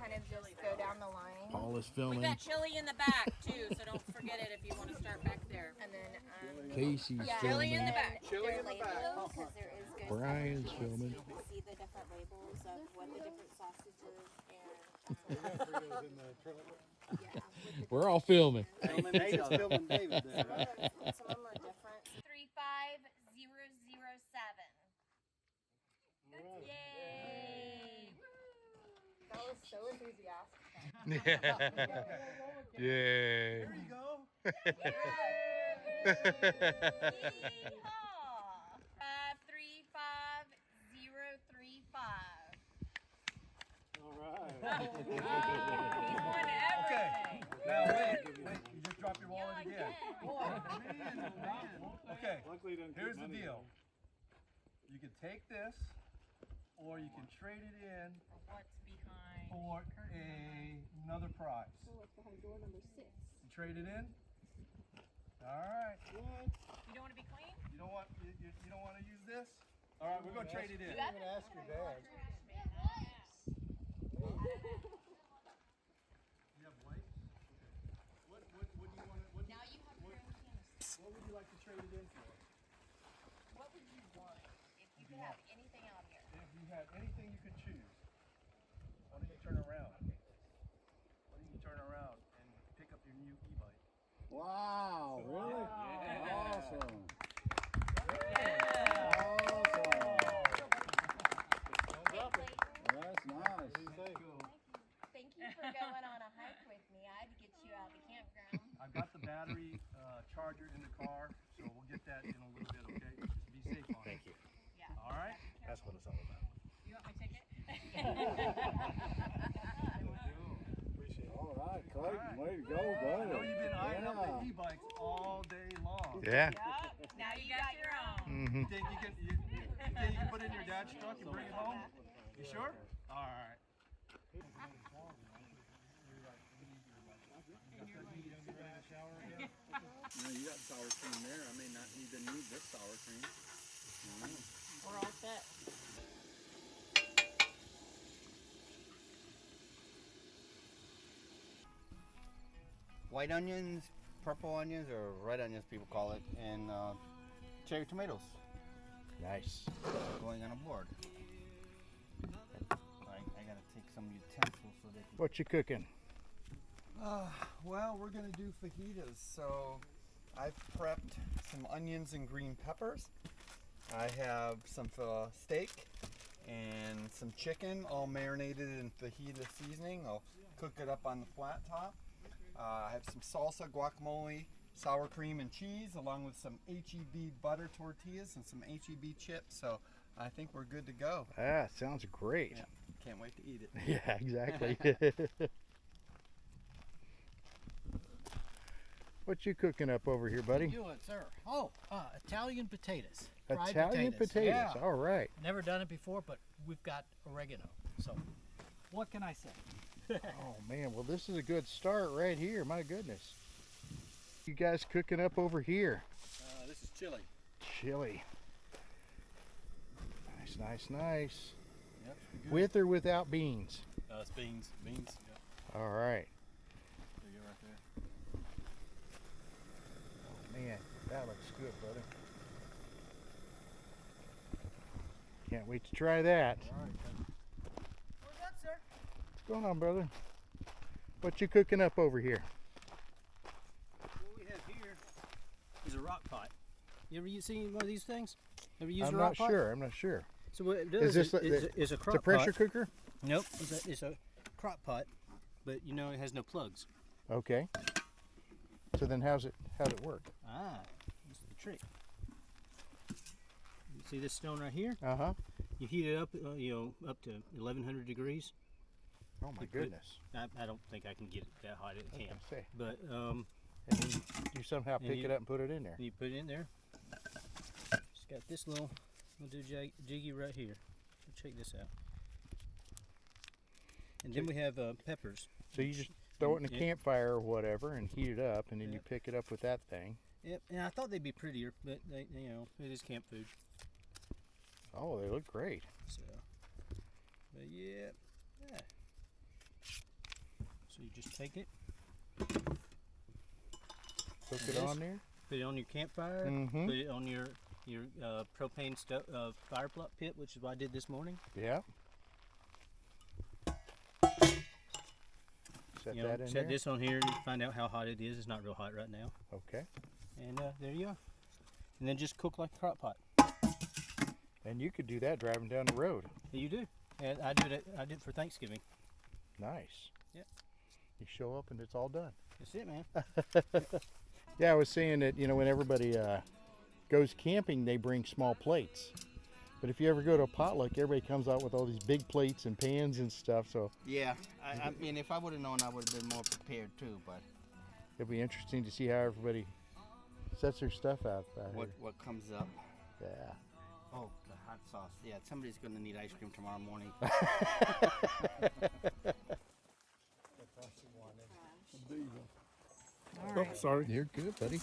kind of just go down the line. Paul is We've filming. got chili in the back too, so don't forget it if you want to start back there. And then Casey's Chili in the filming. back. Chili in the back. Because there is good Brian's stuff. filming. You can see the different labels of what the different sausages and We're all filming. David's filming David there, right? some of them are different. 35007. Yay! That was so enthusiastic. Yay. There you go. 535035. All right. He's won Okay. everything. Now wait. You just dropped your wallet again. Okay. Here's the deal. You can take this, or you can trade it in What's behind for another prize. what's behind door number 6? You trade it in. All right. You don't want to be clean? You don't want to use this. All right, we're gonna trade it in. You haven't asked your dad. You have white? Okay. What do you want to? Now you have your own canister. What would you like to trade it in for? What would you want if you could have anything out here? If you had anything you could choose, why don't you turn around? Wow, really? Yeah. Awesome. That's nice. Thank you for going on a hike with me. I had to get you out of the campground. I've got the battery charger in the car, so we'll get that in a little bit, okay? Just be safe on it. Thank you. Yeah. All right? That's what it's all about. You want my ticket? All right, Clayton, way to go, I buddy. know you've been eyeing up Yeah. the e-bikes all day long. Yeah. Now you got your own. Mm-hmm. You think you can put it in your dad's truck and bring it home? You sure? All right. No, you got sour cream there. I may not even need this sour cream. We're all set. White onions, purple onions, or red onions people call it, and cherry tomatoes. Nice. Going on a board. I gotta take some utensils so they can... What you cooking? Well, we're gonna do fajitas. So I've prepped some onions and green peppers. I have some steak and some chicken, all marinated in fajita seasoning. I'll cook it up on the flat top. I have some salsa, guacamole, sour cream, and cheese, along with some HEB butter tortillas and some HEB chips. So I think we're good to go. Ah, sounds great. Yeah, can't wait to eat it. Yeah, exactly. What you cooking up over here, buddy? You doing, sir? Oh, Italian potatoes. Fried Italian potatoes. Yeah. All right. Never done it before, but we've got oregano. So, what can I say? Oh man, well this is a good start right here. My goodness. You guys cooking up over here? This is chili. Chili. Nice, nice, nice. Yep. With or without beans? It's beans. Beans. Yep. All right. There you go right there. Oh man, that looks good, brother. Can't wait to try that. All right. Where's that, sir? What's going on, brother? What you cooking up over here? What we have here is a rock pot. You ever seen one of these things? Ever used I'm a rock not pot? sure. I'm not sure. So what it Is does this is a crock it's a pressure pot. cooker? Nope, it's a crock pot, but you know it has no plugs. Okay. So then how's it work? Ah, this is the trick. You see this stone right here? Uh-huh. You heat it up, up to 1100 degrees. Oh my goodness. I don't think I can get it that hot at camp. Say. But and then you somehow pick it up and put it in there. You put it in there. It's got this little jiggy right here. Check this out. And then we have peppers. So you just throw it in a campfire or whatever and heat it up, and then you pick it up with that thing. Yep, and I thought they'd be prettier, but they, it is camp food. Oh, they look great. So, but yeah. So you just take it, Cook it on there. put it on your campfire, Mhm. put it on your propane fire pit, which is what I did this morning. Yeah. Set that in Set there. this on here and find out how hot it is. It's not real hot right now. Okay. And there you go. And then just cook like a crock pot. And you could do that driving down the road. You do. And I did it for Thanksgiving. Nice. Yep. You show up and it's all done. That's it, man. Yeah, I was saying that, when everybody goes camping, they bring small plates. But if you ever go to a potluck, everybody comes out with all these big plates and pans and stuff. So Yeah, I mean, if I would have known, I would have been more prepared too. But it'll be interesting to see how everybody sets their stuff out. what comes up? Yeah. Oh, the hot sauce. Yeah, somebody's gonna need ice cream tomorrow morning. Oh, sorry. You're good, buddy.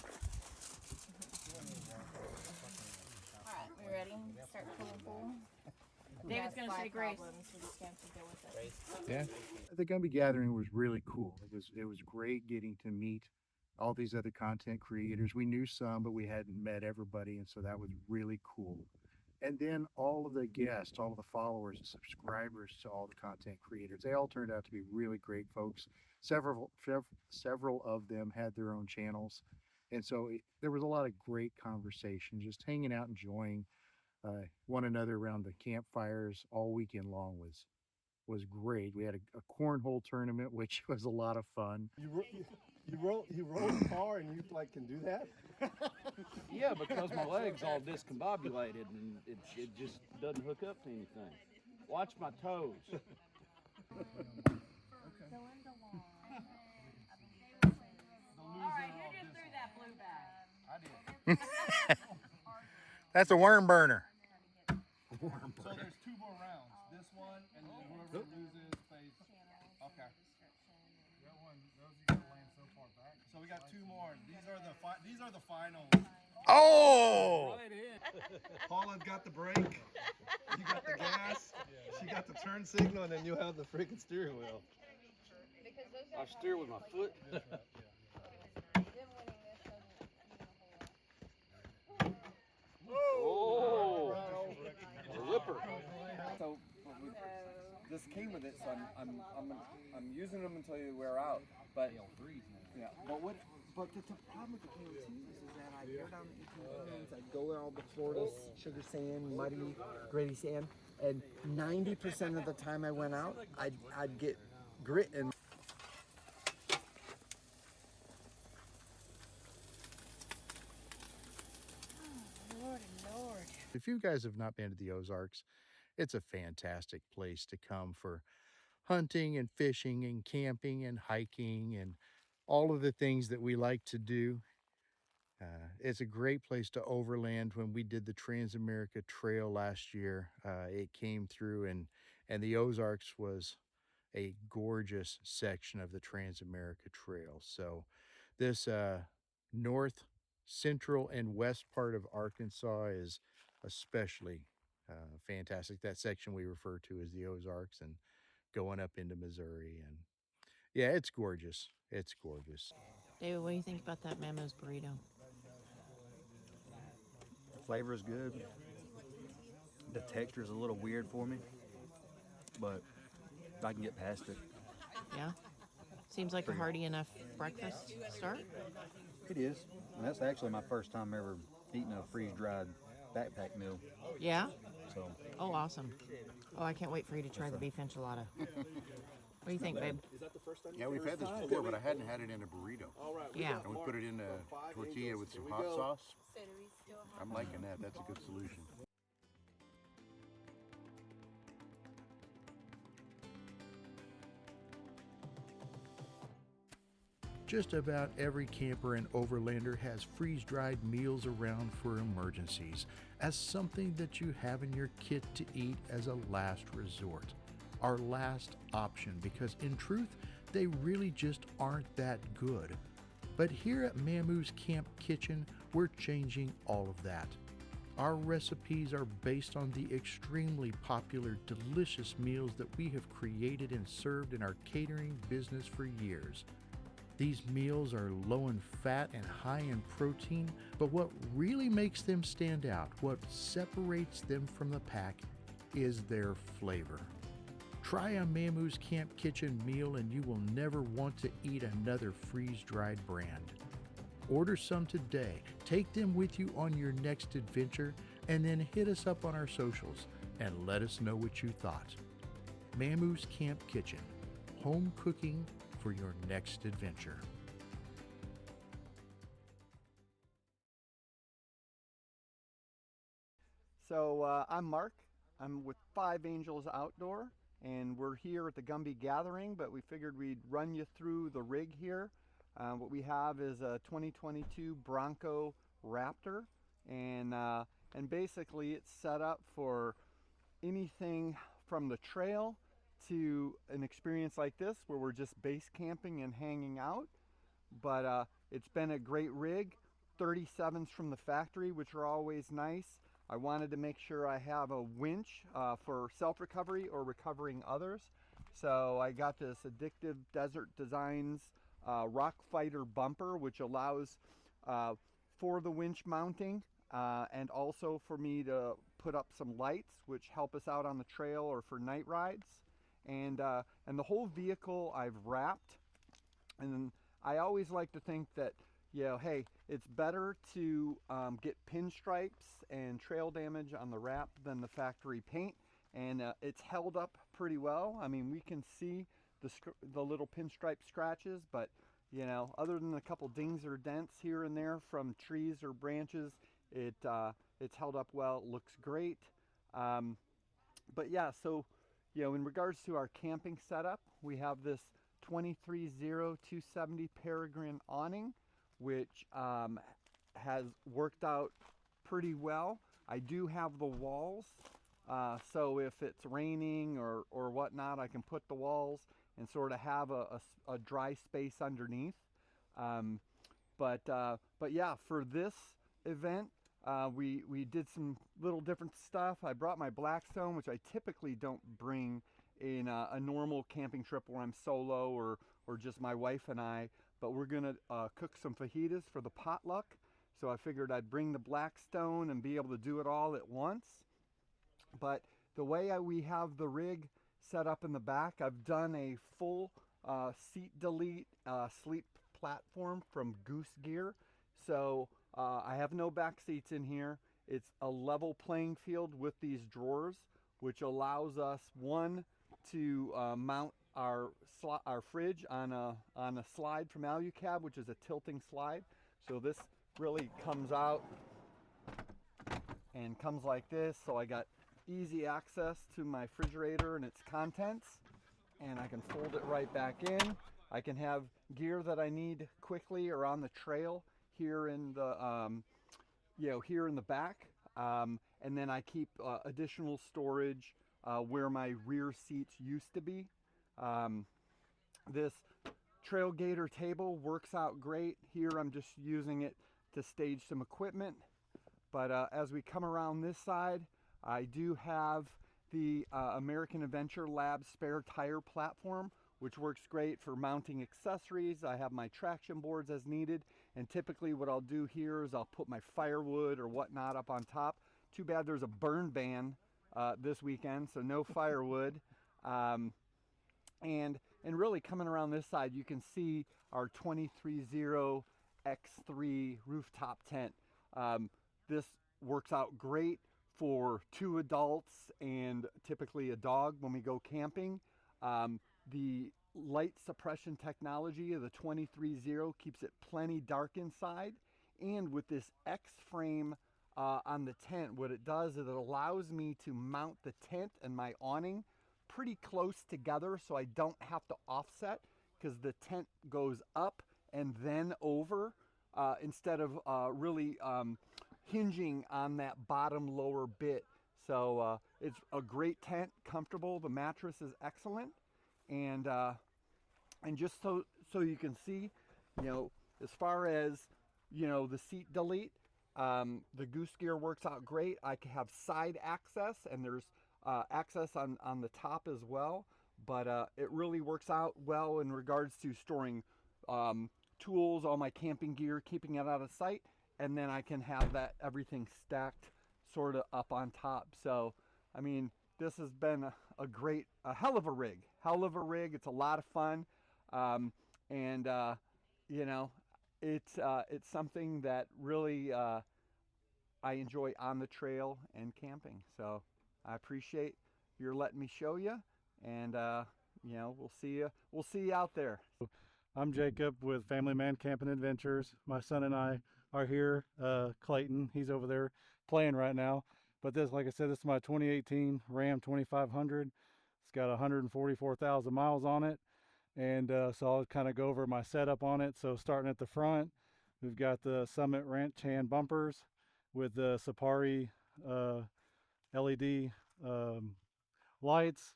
Alright, we ready? Start pulling full. David's gonna say grace. We just have to deal with it. Yeah. The Gumbie Gathering was really cool. It was great getting to meet all these other content creators. We knew some, but we hadn't met everybody, and so that was really cool. And then all of the guests, all of the followers and subscribers to all the content creators, they all turned out to be really great folks. Several of them had their own channels. And so there was a lot of great conversation, just hanging out, enjoying one another around the campfires all weekend long was great. We had a cornhole tournament, which was a lot of fun. You roll the car and you like can do that? Yeah, because my leg's all discombobulated and it just doesn't hook up to anything. Watch my toes. Alright, who just threw that blue bag? I did. That's a worm burner. So there's 2 more rounds. This one and then whoever loses face. Okay. That one, those you gotta land so far back. So we got 2 more. These are the finals. Oh! Right in. Paula's got the brake. You got the gas. She got the turn signal, and then you have the freaking steering wheel. I steer with my foot. Oh, a ripper. So this came with it, so I'm using them until you wear out. But yeah, but the problem with the KO2s is that I go down the 18 I'd go all the Florida sugar sand, muddy, gritty sand, and 90% of the time I went out, I'd get grit and. If you guys have not been to the Ozarks, it's a fantastic place to come for hunting and fishing and camping and hiking and all of the things that we like to do. It's a great place to overland. When we did the Trans-America Trail last year, it came through and the Ozarks was a gorgeous section of the Trans-America Trail. So this north, central, and west part of Arkansas is especially fantastic. That section we refer to as the Ozarks and going up into Missouri. And yeah, it's gorgeous. It's gorgeous. David, what do you think about that Mammo's burrito? Flavor is good. The texture is a little weird for me, but I can get past it. Yeah? Seems like a hearty enough breakfast start? It is. And that's actually my first time ever eating a freeze-dried backpack meal. Yeah? So. Oh, awesome. Oh, I can't wait for you to try the beef enchilada. What do you think, babe? Yeah, we've had this before, but I hadn't had it in a burrito. Yeah. And we put it in a tortilla with some hot sauce. I'm liking that. That's a good solution. Just about every camper and overlander has freeze-dried meals around for emergencies as something that you have in your kit to eat as a last resort. Our last option, because in truth, they really just aren't that good. But here at Mamoo's Camp Kitchen, we're changing all of that. Our recipes are based on the extremely popular, delicious meals that we have created and served in our catering business for years. These meals are low in fat and high in protein, but what really makes them stand out, what separates them from the pack, is their flavor. Try a Mamoo's Camp Kitchen meal and you will never want to eat another freeze-dried brand. Order some today, take them with you on your next adventure, and then hit us up on our socials and let us know what you thought. Mamoo's Camp Kitchen, home cooking for your next adventure. So I'm Mark. I'm with 5 Angels Outdoor, and we're here at the Gumbie Gathering, but we figured we'd run you through the rig here. What we have is a 2022 Bronco Raptor, and basically it's set up for anything from the trail to an experience like this where we're just base camping and hanging out. But it's been a great rig. 37s from the factory, which are always nice. I wanted to make sure I have a winch for self-recovery or recovering others. So I got this Addictive Desert Designs Rock Fighter bumper, which allows for the winch mounting. and also for me to put up some lights, which help us out on the trail or for night rides. And the whole vehicle I've wrapped. And I always like to think that, you know, hey, it's better to get pinstripes and trail damage on the wrap than the factory paint. And it's held up pretty well. I mean, we can see the little pinstripe scratches, but you know, other than a couple dings or dents here and there from trees or branches, it's held up well. It looks great. But yeah, so you know, in regards to our camping setup, we have this 230270 Peregrine awning, which has worked out pretty well. I do have the walls, so if it's raining or whatnot, I can put the walls and sort of have a dry space underneath. But yeah, for this event, we did some little different stuff. I brought my Blackstone, which I typically don't bring in a normal camping trip where I'm solo or just my wife and I, but we're gonna cook some fajitas for the potluck. So I figured I'd bring the Blackstone and be able to do it all at once. But the way we have the rig set up in the back, I've done a full seat delete sleep platform from Goose Gear. So I have no back seats in here. It's a level playing field with these drawers, which allows us, one, to mount our fridge on a slide from Alucab, which is a tilting slide. So this really comes out and comes like this. So I got easy access to my refrigerator and its contents, and I can fold it right back in. I can have gear that I need quickly or on the trail here in the here in the back, and then I keep additional storage where my rear seats used to be. This Trailgater table works out great. Here I'm just using it to stage some equipment, but as we come around this side, I do have the American Adventure Lab spare tire platform, which works great for mounting accessories. I have my traction boards as needed, and typically what I'll do here is I'll put my firewood or whatnot up on top. Too bad there's a burn ban this weekend, so no firewood. And really coming around this side, you can see our 230 X3 rooftop tent. This works out great for 2 adults and typically a dog when we go camping. The light suppression technology of the 230 keeps it plenty dark inside. And with this X-frame on the tent, what it does is it allows me to mount the tent and my awning pretty close together, so I don't have to offset, because the tent goes up and then over instead of really hinging on that bottom lower bit. So it's a great tent, comfortable. The mattress is excellent, and just so you can see, you know, as far as, you know, the seat delete, the Goose Gear works out great. I can have side access, and there's access on the top as well, but it really works out well in regards to storing tools, all my camping gear, keeping it out of sight, and then I can have that everything stacked sort of up on top. So I mean, this has been a hell of a rig. It's a lot of fun, and you know, it's something that really I enjoy on the trail and camping. So I appreciate your letting me show you, and you know, we'll see you out there. I'm Jacob with Family Man Camping Adventures. My son and I are here. Clayton, he's over there playing right now. But this, like I said, this is my 2018 Ram 2500. It's got 144,000 miles on it. And so I'll kind of go over my setup on it. So starting at the front, we've got the Summit Ranch hand bumpers with the Safari LED lights.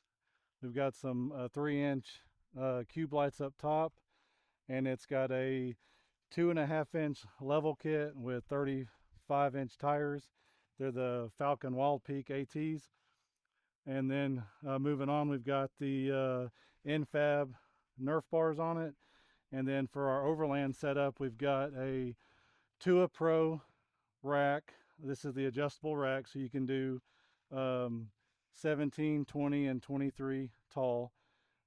We've got some 3-inch cube lights up top, and it's got a 2.5-inch level kit with 35-inch tires. They're the Falcon Wild Peak ATs. And then moving on, we've got the Infab Nerf bars on it. And then for our Overland setup, we've got a Tua Pro rack This is the adjustable rack, so you can do 17, 20, and 23 tall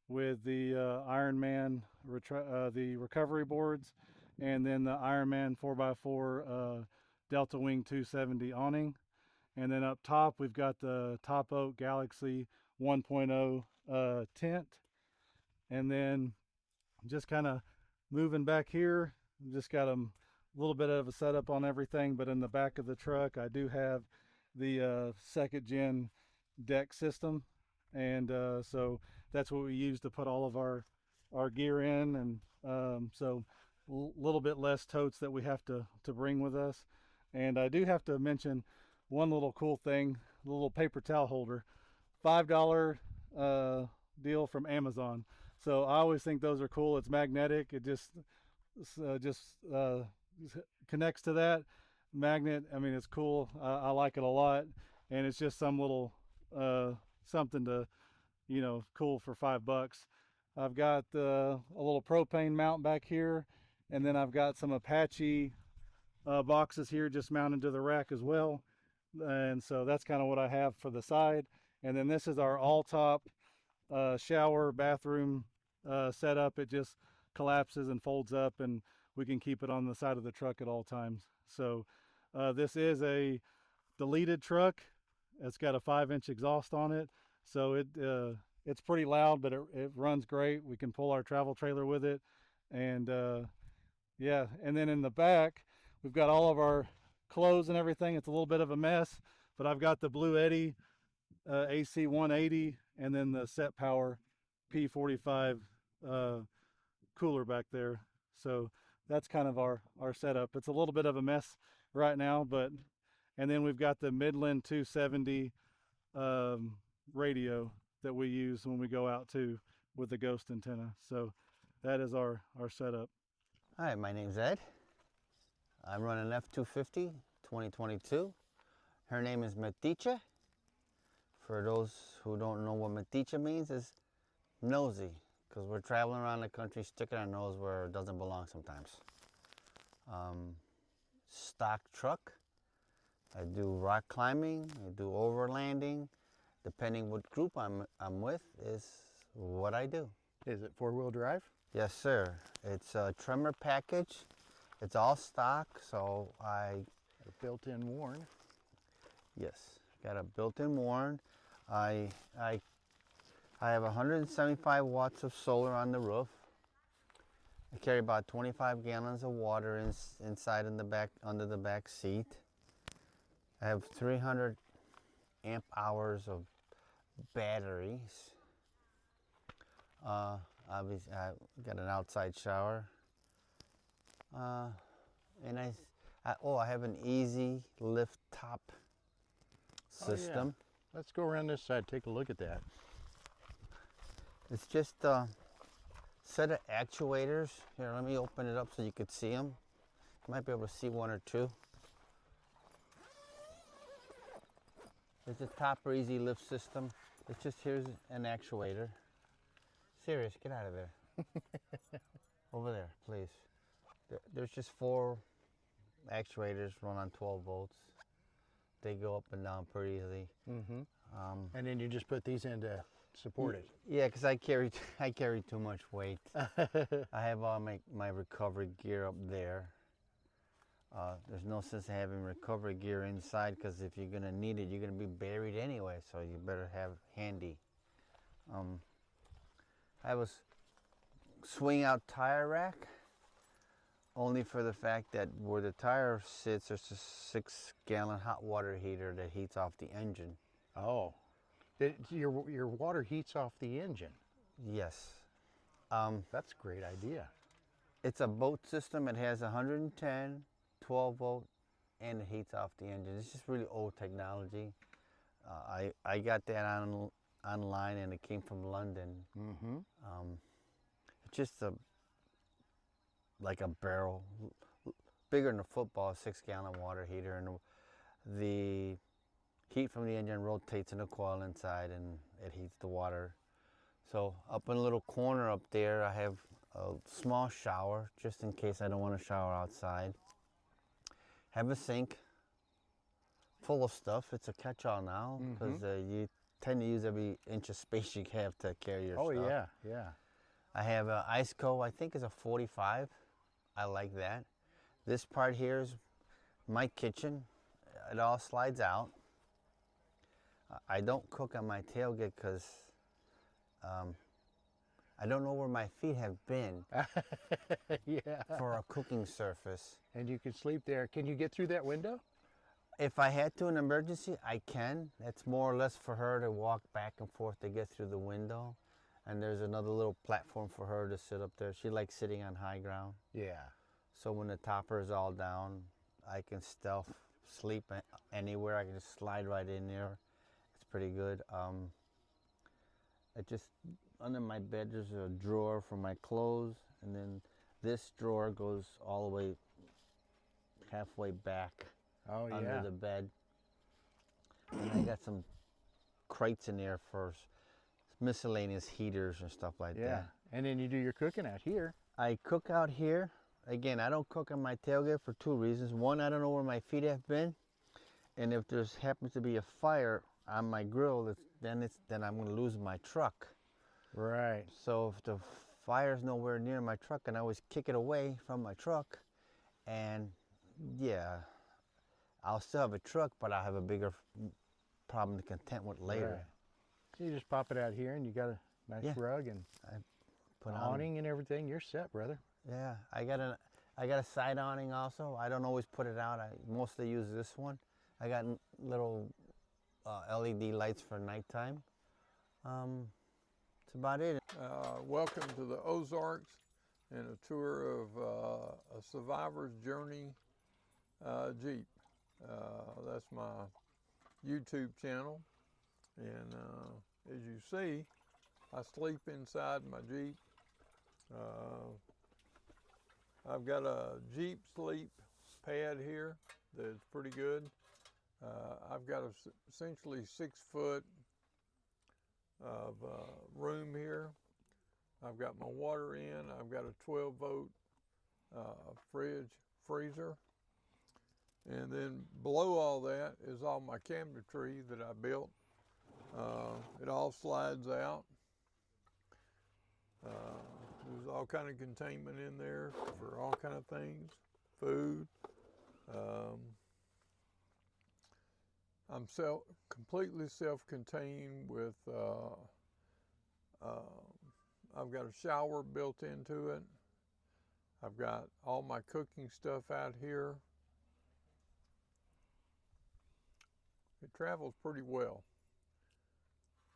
with the Ironman, the recovery boards, and then the Ironman 4x4 Delta Wing 270 awning. And then up top, we've got the Top Oak Galaxy 1.0 tent. And then just kind of moving back here, just got a little bit of a setup on everything, but in the back of the truck, I do have the second gen deck system. And so that's what we use to put all of our gear in. And so a little bit less totes that we have to bring with us. And I do have to mention one little cool thing, a little paper towel holder, $5 deal from Amazon. So I always think those are cool. It's magnetic. It just connects to that magnet. I mean, it's cool. I like it a lot. And it's just some little something to, you know, cool for $5. I've got a little propane mount back here, and then I've got some Apache boxes here just mounted to the rack as well. And so that's kind of what I have for the side. And then this is our all top shower bathroom setup. It just collapses and folds up, and we can keep it on the side of the truck at all times. So this is a deleted truck. It's got a 5-inch exhaust on it, so it's pretty loud, but it runs great. We can pull our travel trailer with it. And yeah, and then in the back we've got all of our clothes and everything. It's a little bit of a mess, but I've got the Blue Eddy AC 180 and then the Set Power P45 cooler back there. So that's kind of our setup. It's a little bit of a mess right now, but and then we've got the Midland 270 radio that we use when we go out too with the Ghost antenna. So that is our setup. Hi, my name's Ed. I'm running F-250 2022. Her name is Meticha. For those who don't know what Meticha means, is nosy, because we're traveling around the country sticking our nose where it doesn't belong sometimes. Stock truck. I do rock climbing, I do overlanding. Depending what group I'm with is what I do. Is it 4-wheel drive? Yes, sir. It's a Tremor package. It's all stock, so I... A built-in Warn. Yes, got a built-in Warn. I have 175 watts of solar on the roof. I carry about 25 gallons of water inside in the back, under the back seat. I have 300 amp hours of batteries. Obviously, I got an outside shower. And I have an easy lift top system. Oh, yeah. Let's go around this side, take a look at that. It's just a set of actuators. Here, let me open it up so you could see them. You might be able to see one or two. It's a topper easy lift system. It's just, here's an actuator. Serious, get out of there. Over there, please. There's just 4 actuators run on 12 volts. They go up and down pretty easily. Mm-hmm. And then you just put these in to support it. Yeah, because I carry too much weight. I have all my recovery gear up there. There's no sense in having recovery gear inside, because if you're going to need it, you're going to be buried anyway, so you better have handy. I have a swing out tire rack, only for the fact that where the tire sits, there's a 6-gallon hot water heater that heats off the engine. Oh, your water heats off the engine? Yes. That's a great idea. It's a boat system. It has 110, 12 volt, and it heats off the engine. It's just really old technology. I got that online, and it came from London. Mm-hmm. It's just like a barrel, bigger than a football, 6-gallon water heater, and the heat from the engine rotates in a coil inside, and it heats the water. So up in a little corner up there, I have a small shower, just in case I don't want to shower outside. Have a sink, full of stuff. It's a catch-all now because you tend to use every inch of space you have to carry your stuff. Oh yeah, yeah. I have an ice coat, I think it's a 45. I like that. This part here is my kitchen. It all slides out. I don't cook on my tailgate because I don't know where my feet have been Yeah. for a cooking surface. And you can sleep there. Can you get through that window? If I had to in an emergency, I can. It's more or less for her to walk back and forth to get through the window. And there's another little platform for her to sit up there. She likes sitting on high ground. Yeah. So when the topper is all down, I can stealth sleep anywhere. I can just slide right in there. It's pretty good. Under my bed there's a drawer for my clothes, and then this drawer goes all the way halfway back under the bed. And I got some crates in there for miscellaneous heaters and stuff like that. And then you do your cooking out here. I cook out here. Again, I don't cook on my tailgate for two reasons. One, I don't know where my feet have been. And if there happens to be a fire on my grill, then I'm going to lose my truck. Right. So if the fire's nowhere near my truck, and I always kick it away from my truck, and yeah, I'll still have a truck, but I'll have a bigger problem to contend with later. Right. So you just pop it out here, and you got a nice rug and put awning and everything. You're set, brother. Yeah, I got a side awning also. I don't always put it out. I mostly use this one. I got little LED lights for nighttime. That's about it. Welcome to the Ozarks and a tour of a survivor's journey Jeep. That's my YouTube channel, and as you see, I sleep inside my Jeep. I've got a Jeep sleep pad here that's pretty good. I've got essentially 6 foot of room here. I've got my water in. I've got a 12 volt freezer. And then below all that is all my cabinetry that I built. It all slides out. There's all kind of containment in there for all kind of things, food. I'm completely self-contained with, I've got a shower built into it. I've got all my cooking stuff out here. It travels pretty well.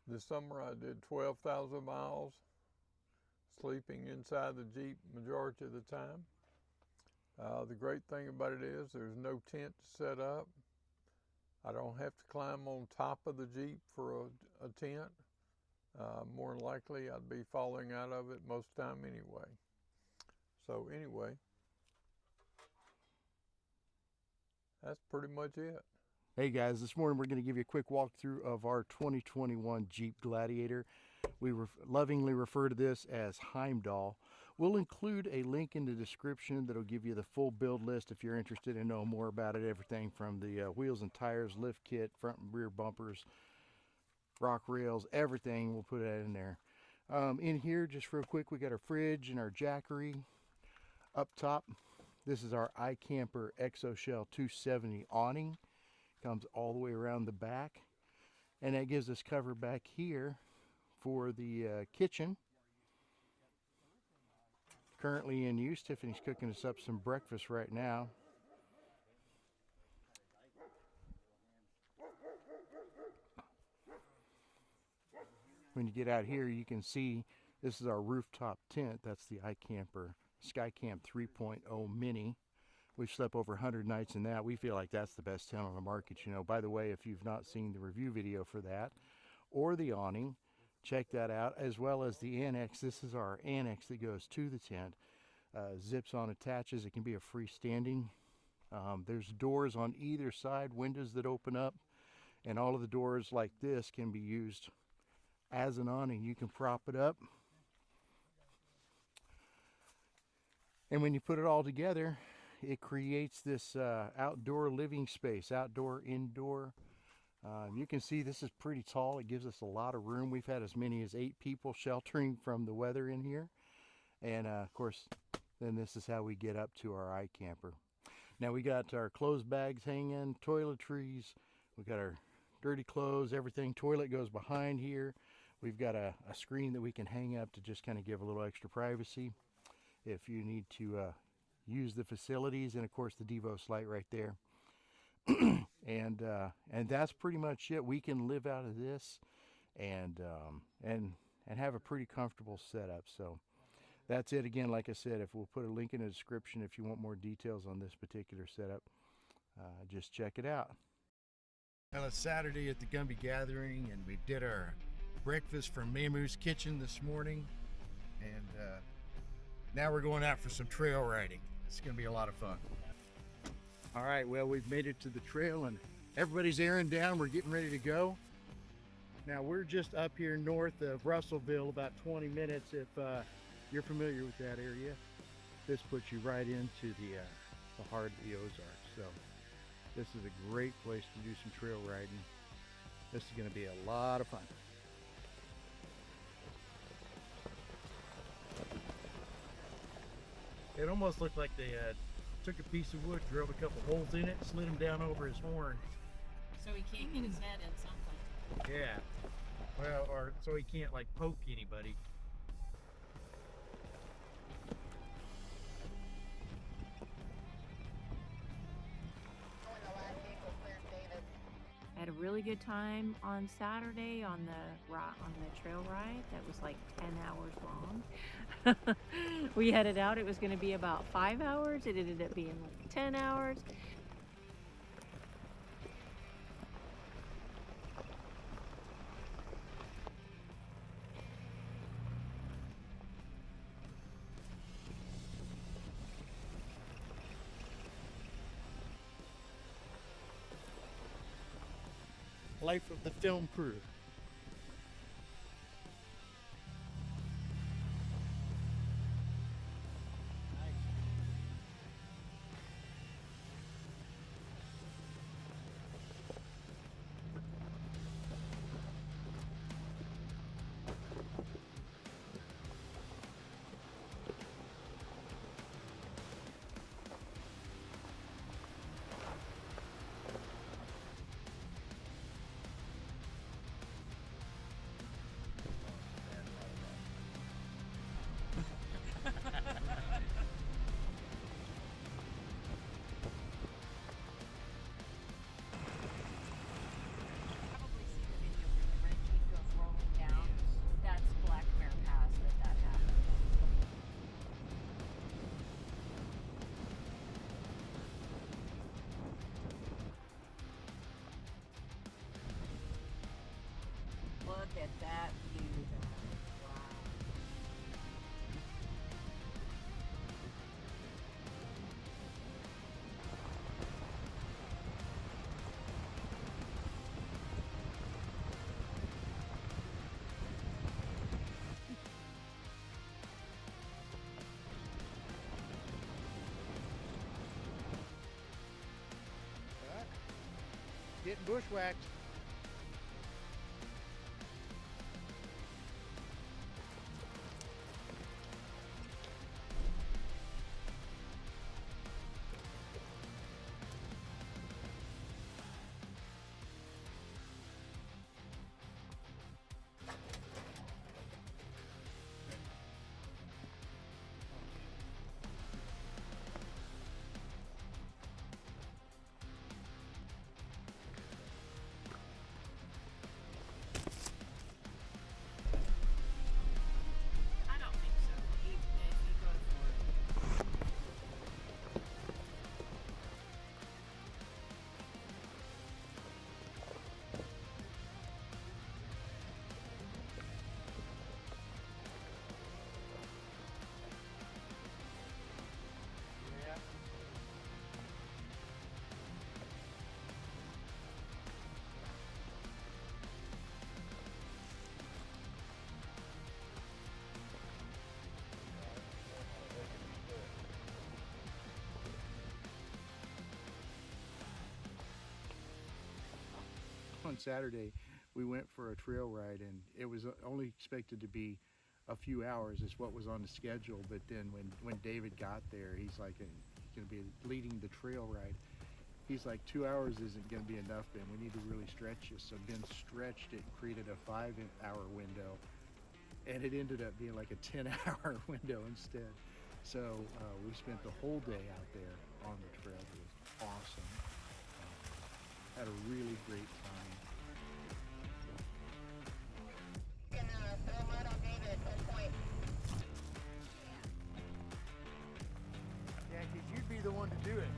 This summer I did 12,000 miles, sleeping inside the Jeep majority of the time. The great thing about it is there's no tent to set up. I don't have to climb on top of the Jeep for a tent. More than likely I'd be falling out of it most time anyway. So anyway, that's pretty much it. Hey guys, this morning we're going to give you a quick walkthrough of our 2021 Jeep Gladiator. We lovingly refer to this as Heimdall. We'll include a link in the description that'll give you the full build list if you're interested in knowing more about it. Everything from the wheels and tires, lift kit, front and rear bumpers, rock rails, everything. We'll put that in there. In here, just real quick, we got our fridge and our jackery. Up top, this is our iCamper ExoShell 270 awning. Comes all the way around the back, and that gives us cover back here for the kitchen. Currently in use. Tiffany's cooking us up some breakfast right now. When you get out here, you can see this is our rooftop tent. That's the iCamper Skycamp 3.0 Mini. We've slept over 100 nights in that. We feel like that's the best tent on the market. You know, by the way, if you've not seen the review video for that or the awning, check that out, as well as the annex. This is our annex that goes to the tent. Zips on, attaches. It can be a freestanding. There's doors on either side, windows that open up, and all of the doors like this can be used as an awning. You can prop it up, and when you put it all together, it creates this outdoor living space, outdoor, indoor. You can see this is pretty tall. It gives us a lot of room. We've had as many as 8 people sheltering from the weather in here. And of course, then this is how we get up to our iCamper. Now we got our clothes bags hanging, toiletries. We got our dirty clothes, everything. Toilet goes behind here. We've got a screen that we can hang up to just kind of give a little extra privacy if you need to use the facilities, and of course the Devos light right there. and that's pretty much it. We can live out of this and have a pretty comfortable setup. So that's it. Again, like I said, if we'll put a link in the description if you want more details on this particular setup, just check it out. Well, it's Saturday at the Gumbie Gathering, and we did our breakfast from Mamoo's kitchen this morning, and now we're going out for some trail riding. It's going to be a lot of fun. All right, well, we've made it to the trail, and everybody's airing down. We're getting ready to go. Now, we're just up here north of Russellville, about 20 minutes if you're familiar with that area. This puts you right into the heart of the Ozarks. So this is a great place to do some trail riding. This is going to be a lot of fun. It almost looked like they took a piece of wood, drove a couple holes in it, slid him down over his horn. So he can't get his head in something. Yeah. Well, or so he can't like poke anybody. I had a really good time on Saturday on the trail ride. That was like 10 hours long. We headed out. It was going to be about 5 hours. It ended up being like 10 hours. Life of the film crew. Look at that view, guys. Wow. Getting bushwhacked. one Saturday, we went for a trail ride, and it was only expected to be a few hours is what was on the schedule. But then when David got there, he's like, he's going to be leading the trail ride. He's like, 2 hours isn't going to be enough, Ben. We need to really stretch you. So Ben stretched it, created a 5-hour window, and it ended up being like a 10-hour window instead. So we spent the whole day out there on the trail. It was awesome. Had a really great time. Yeah, because you'd be the one to do it.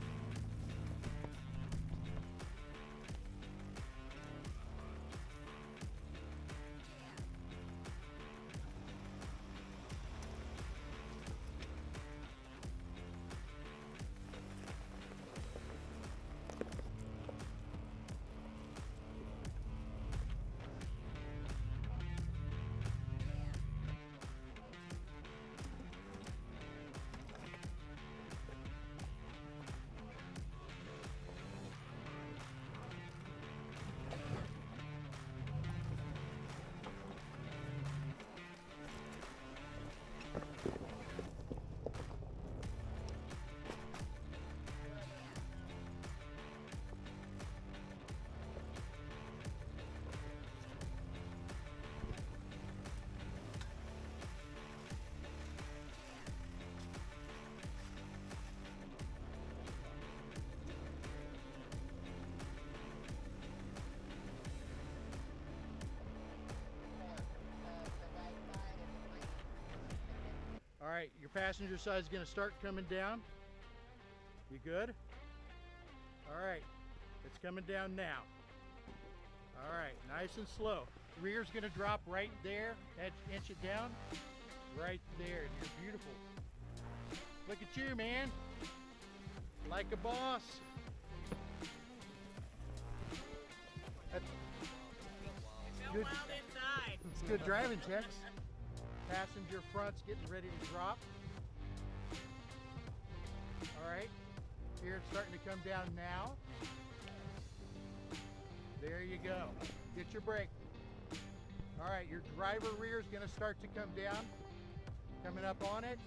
All right, your passenger side is going to start coming down. You good? All right, it's coming down now. All right, nice and slow. Rear's going to drop right there. Inch it down. Right there. You're beautiful. Look at you, man. Like a boss. Good. It's good driving, Tex. Passenger front's getting ready to drop. All right, here it's starting to come down now. There you go. Get your brake. All right, your driver rear is going to start to come down. Coming up on it.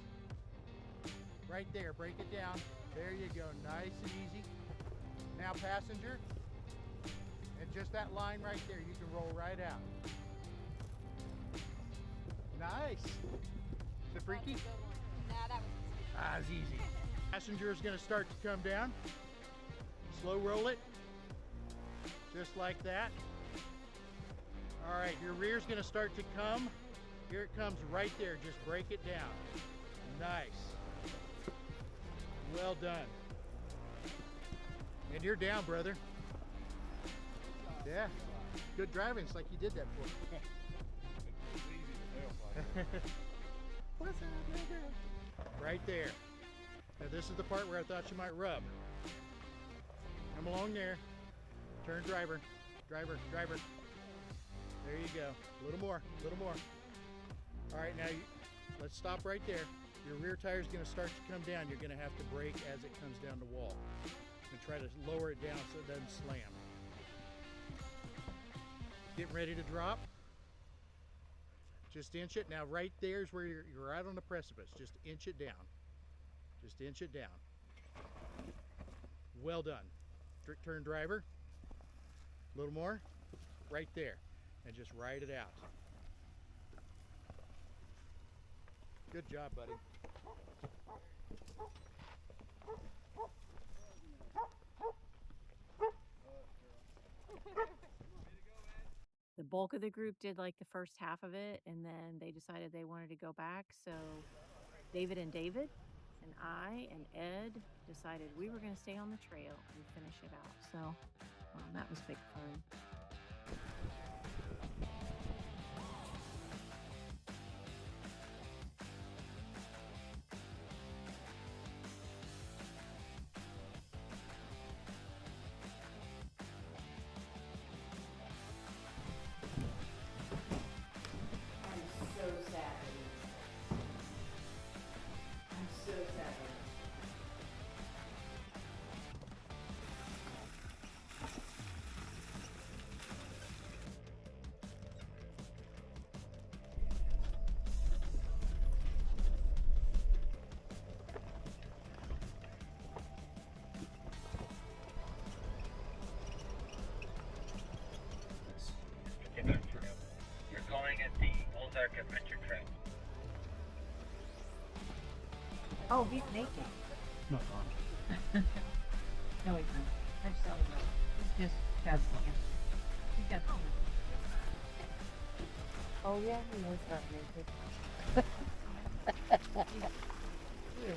Right there, break it down. There you go, nice and easy. Now passenger, and just that line right there, you can roll right out. Nice. Is it freaky? Nah, that was it's easy. Passenger is going to start to come down. Slow roll it. Just like that. All right, your rear is going to start to come. Here it comes right there. Just break it down. Nice. Well done. And you're down, brother. Yeah. Good driving. It's like you did that for me. What's up, nigga? Right there. Now this is the part where I thought you might rub. Come along there. Turn driver. Driver. Driver. There you go. A little more. A little more. All right, now let's stop right there. Your rear tire is going to start to come down. You're going to have to brake as it comes down the wall. And try to lower it down so it doesn't slam. Getting ready to drop. Just inch it. Now right there's where you're right on the precipice. Just inch it down. Just inch it down. Well done. Turn driver. A little more. Right there. And just ride it out. Good job, buddy. The bulk of the group did like the first half of it, and then they decided they wanted to go back. So David and I and Ed decided we were going to stay on the trail and finish it out. So that was big fun. Ozark Adventure Trail. Oh, he's naked. Not on. No, he's not. I just saw him. He's just casting it. He's got Oh, yeah, he is not naked. Here,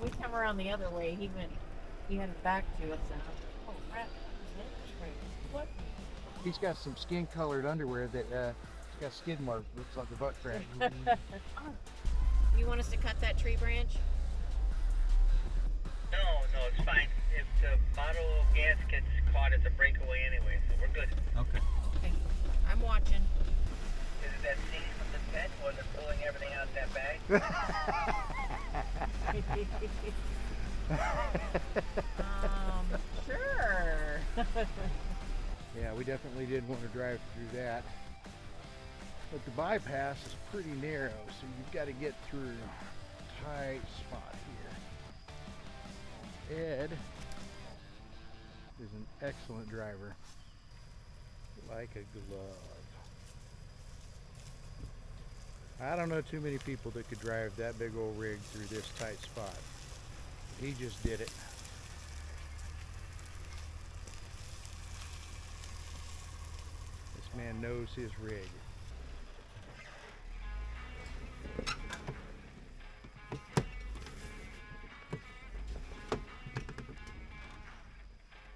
we come around the other way. He had his back to us. And, oh, crap. What? He's got some skin-colored underwear that it's got skid marks. Looks like a butt crack. You want us to cut that tree branch? No, it's fine. If the bottle of gas gets caught at the breakaway anyway, so we're good. Okay. Okay. I'm watching. Is it that scene from the tent or they're pulling everything out of that bag? Sure. Yeah, we definitely didn't want to drive through that. But the bypass is pretty narrow, so you've got to get through a tight spot here. Ed is an excellent driver, like a glove. I don't know too many people that could drive that big old rig through this tight spot. He just did it. This man knows his rig.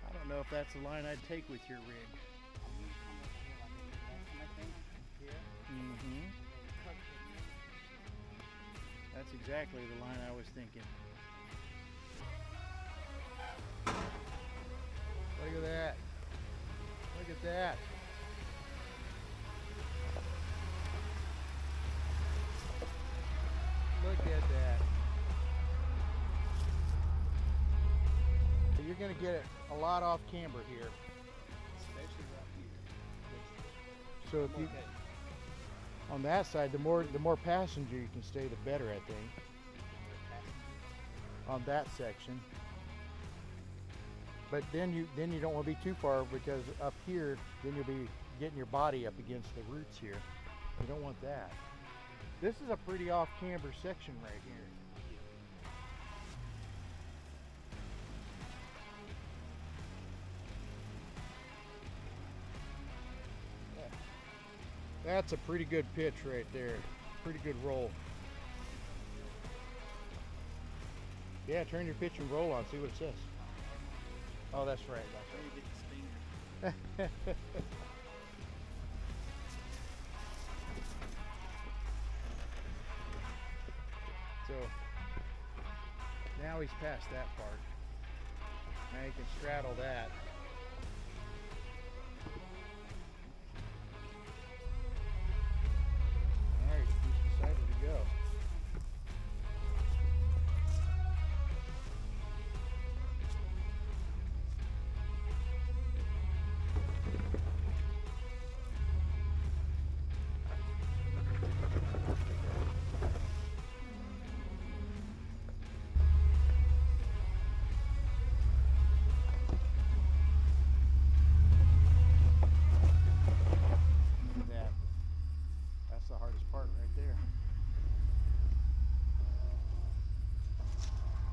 I don't know if that's the line I'd take with your rig. Mm-hmm. That's exactly the line I was thinking. Look at that. Look at that. Look at that. You're going to get a lot off camber here. Especially right here. So if you, on that side, the more passenger you can stay, the better, I think. On that section. But then you don't want to be too far, because up here, then you'll be getting your body up against the roots here. You don't want that. This is a pretty off camber section right here. That's a pretty good pitch right there. Pretty good roll. Yeah, turn your pitch and roll on, see what it says. Oh, that's right. That's right. So now he's past that part. Now you can straddle that. All right, he's decided to go. That's the hardest part right there.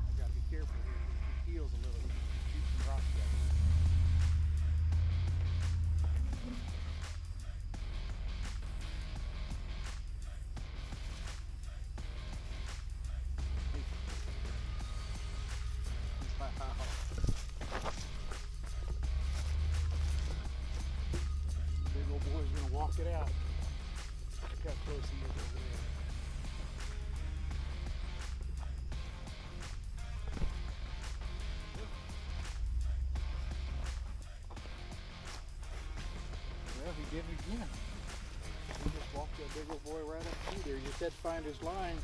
You gotta be careful here. It heels a little. You can shoot some rocks at it. Big old boy's gonna walk it out. Look how close he is over there. Well, he did it again. He just walked that big old boy right up through there. He just had to find his line.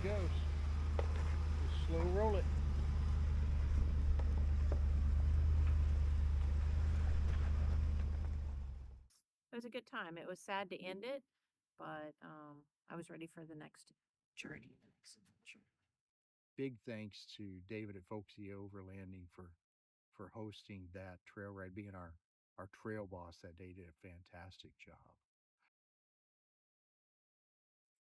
it goes. Just slow roll it. It was a good time. It was sad to end it, but I was ready for the next journey, the next adventure. Big thanks to David at Folksy Overlanding for hosting that trail ride, being our trail boss that day. Did a fantastic job.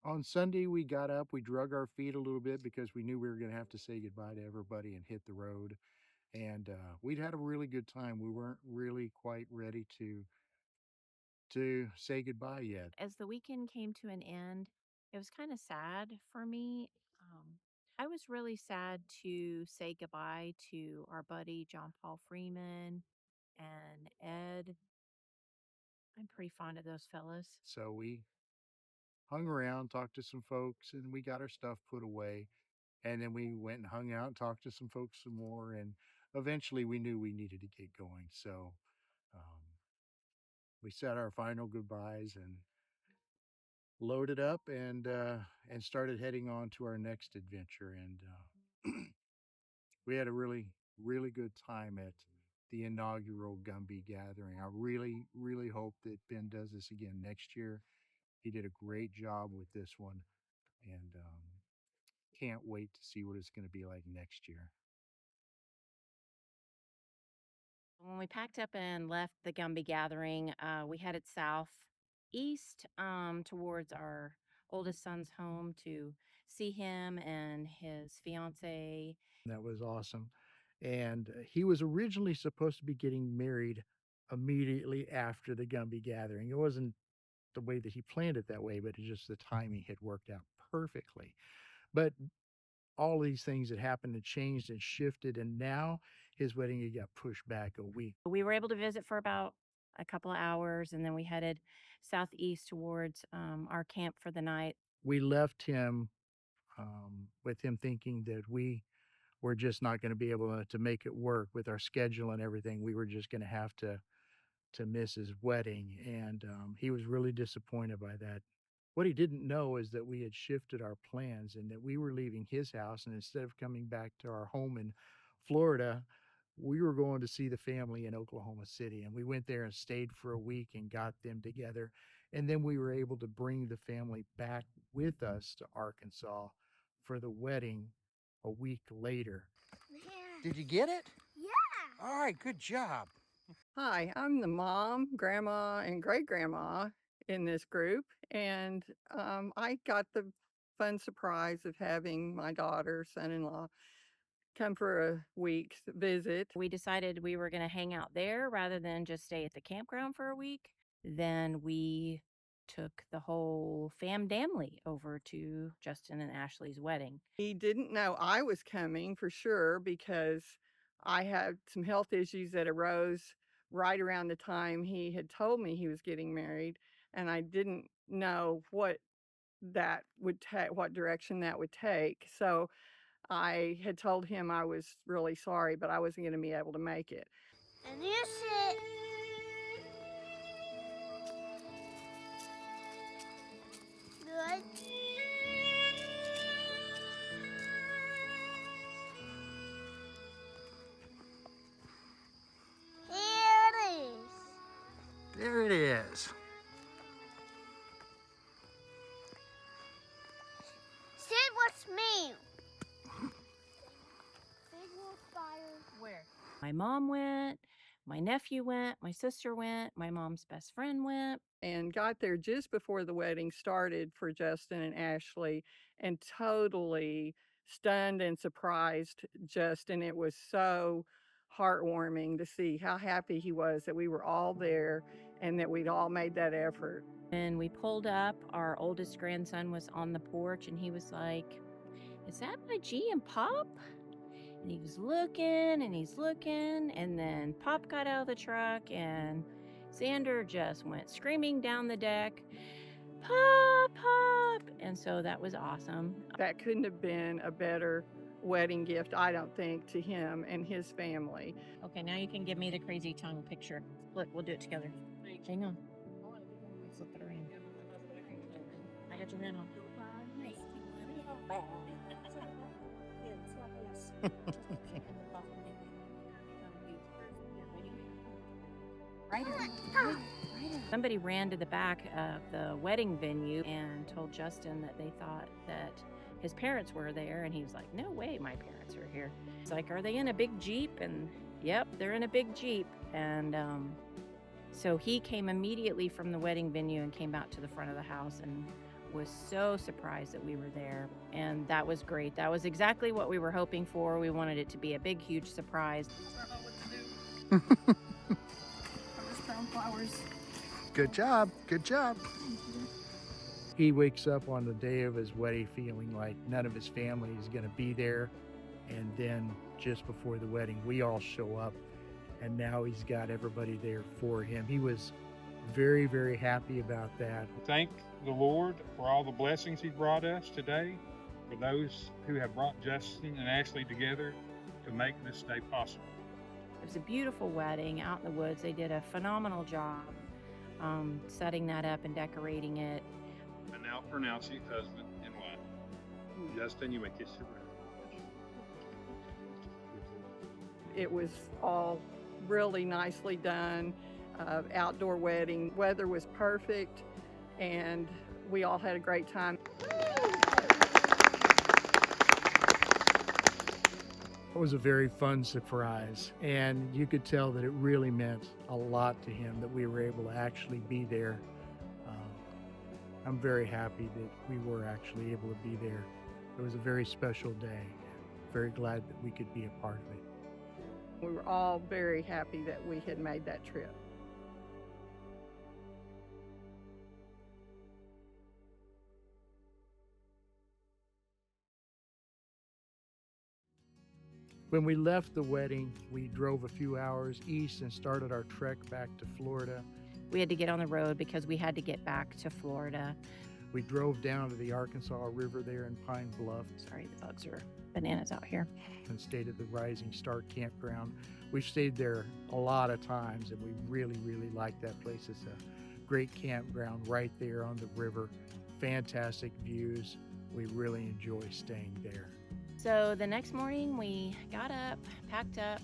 On Sunday, we got up, we drug our feet a little bit because we knew we were going to have to say goodbye to everybody and hit the road. And we'd had a really good time. We weren't really quite ready to say goodbye yet. As the weekend came to an end, it was kind of sad for me. I was really sad to say goodbye to our buddy John Paul Freeman and Ed. I'm pretty fond of those fellas. So we hung around, talked to some folks, and we got our stuff put away. And then we went and hung out and talked to some folks some more. And eventually we knew we needed to get going. So we said our final goodbyes and loaded up and started heading on to our next adventure. And we had a really, really good time at the inaugural Gumbie Gathering. I really, really hope that Ben does this again next year. He did a great job with this one, and can't wait to see what it's going to be like next year. When we packed up and left the Gumbie Gathering, we headed southeast towards our oldest son's home to see him and his fiance. That was awesome. And he was originally supposed to be getting married immediately after the Gumbie Gathering. It wasn't the way that he planned it that way, but it's just the timing had worked out perfectly. But all these things that happened and changed and shifted, and now his wedding had got pushed back a week. We were able to visit for about a couple of hours, and then we headed southeast towards our camp for the night. We left him with him thinking that we were just not going to be able to make it work with our schedule and everything. We were just going to have to miss his wedding, and he was really disappointed by that. What he didn't know is that we had shifted our plans and that we were leaving his house, and instead of coming back to our home in Florida, we were going to see the family in Oklahoma City. And we went there and stayed for a week and got them together. And then we were able to bring the family back with us to Arkansas for the wedding a week later. Did you get it? Yeah. All right, good job. Hi, I'm the mom, grandma, and great-grandma in this group, and I got the fun surprise of having my daughter, son-in-law, come for a week's visit. We decided we were going to hang out there rather than just stay at the campground for a week. Then we took the whole family over to Justin and Ashley's wedding. He didn't know I was coming for sure because I had some health issues that arose right around the time he had told me he was getting married, and I didn't know what that would take, what direction that would take. So I had told him I was really sorry, but I wasn't going to be able to make it. And you sit. Good. Here it is. There it is. Sid, what's me? Big wolf fire. Where? My mom went, my nephew went, my sister went, my mom's best friend went. And got there just before the wedding started for Justin and Ashley, and totally stunned and surprised Justin. It was so heartwarming to see how happy he was that we were all there and that we'd all made that effort. And we pulled up, our oldest grandson was on the porch, and he was like, "Is that my G and Pop?" And he was looking and he's looking, and then Pop got out of the truck and Xander just went screaming down the deck, "Pop, Pop!" And so that was awesome. That couldn't have been a better wedding gift, I don't think, to him and his family. Okay, now you can give me the crazy tongue picture. Look, we'll do it together. Hang on. Flip it around. I got your hand on. Somebody ran to the back of the wedding venue and told Justin that they thought that his parents were there, and he was like, no way my parents are here. It's like, are they in a big Jeep? And yep, they're in a big Jeep. And so he came immediately from the wedding venue and came out to the front of the house and was so surprised that we were there. And that was great. That was exactly what we were hoping for. We wanted it to be a big, huge surprise. Flowers. Good job. Good job. He wakes up on the day of his wedding feeling like none of his family is going to be there. And then just before the wedding, we all show up, and now he's got everybody there for him. He was very, very happy about that. Thank the Lord for all the blessings he brought us today, for those who have brought Justin and Ashley together to make this day possible. It was a beautiful wedding out in the woods. They did a phenomenal job setting that up and decorating it. And now pronounce you husband and wife. Justin, you may kiss your bride. It was all really nicely done. Outdoor wedding. Weather was perfect, and we all had a great time. It was a very fun surprise, and you could tell that it really meant a lot to him that we were able to actually be there. I'm very happy that we were actually able to be there. It was a very special day. Very glad that we could be a part of it. We were all very happy that we had made that trip. When we left the wedding, we drove a few hours east and started our trek back to Florida. We had to get on the road because we had to get back to Florida. We drove down to the Arkansas River there in Pine Bluff. Sorry, the bugs are bananas out here. And stayed at the Rising Star Campground. We've stayed there a lot of times, and we really, really like that place. It's a great campground right there on the river. Fantastic views. We really enjoy staying there. So the next morning we got up, packed up,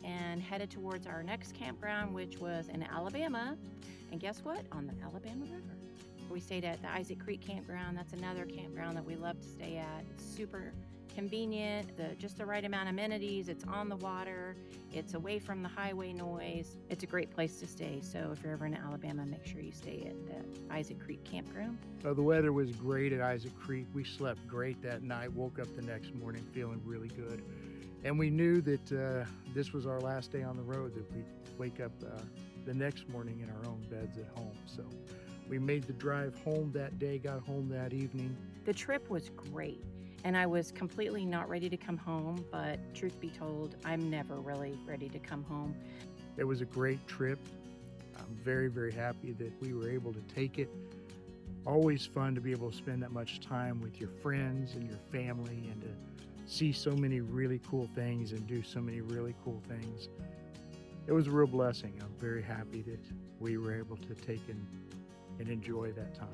and headed towards our next campground, which was in Alabama. And guess what? On the Alabama River. We stayed at the Isaac Creek Campground. That's another campground that we love to stay at. It's super convenient, just the right amount of amenities. It's on the water. It's away from the highway noise. It's a great place to stay. So if you're ever in Alabama, make sure you stay at the Isaac Creek Campground. The weather was great at Isaac Creek. We slept great that night, woke up the next morning feeling really good. And we knew that this was our last day on the road, that we'd wake up the next morning in our own beds at home. So we made the drive home that day, got home that evening. The trip was great. And I was completely not ready to come home, but truth be told, I'm never really ready to come home. It was a great trip. I'm very, very happy that we were able to take it. Always fun to be able to spend that much time with your friends and your family and to see so many really cool things and do so many really cool things. It was a real blessing. I'm very happy that we were able to take and enjoy that time.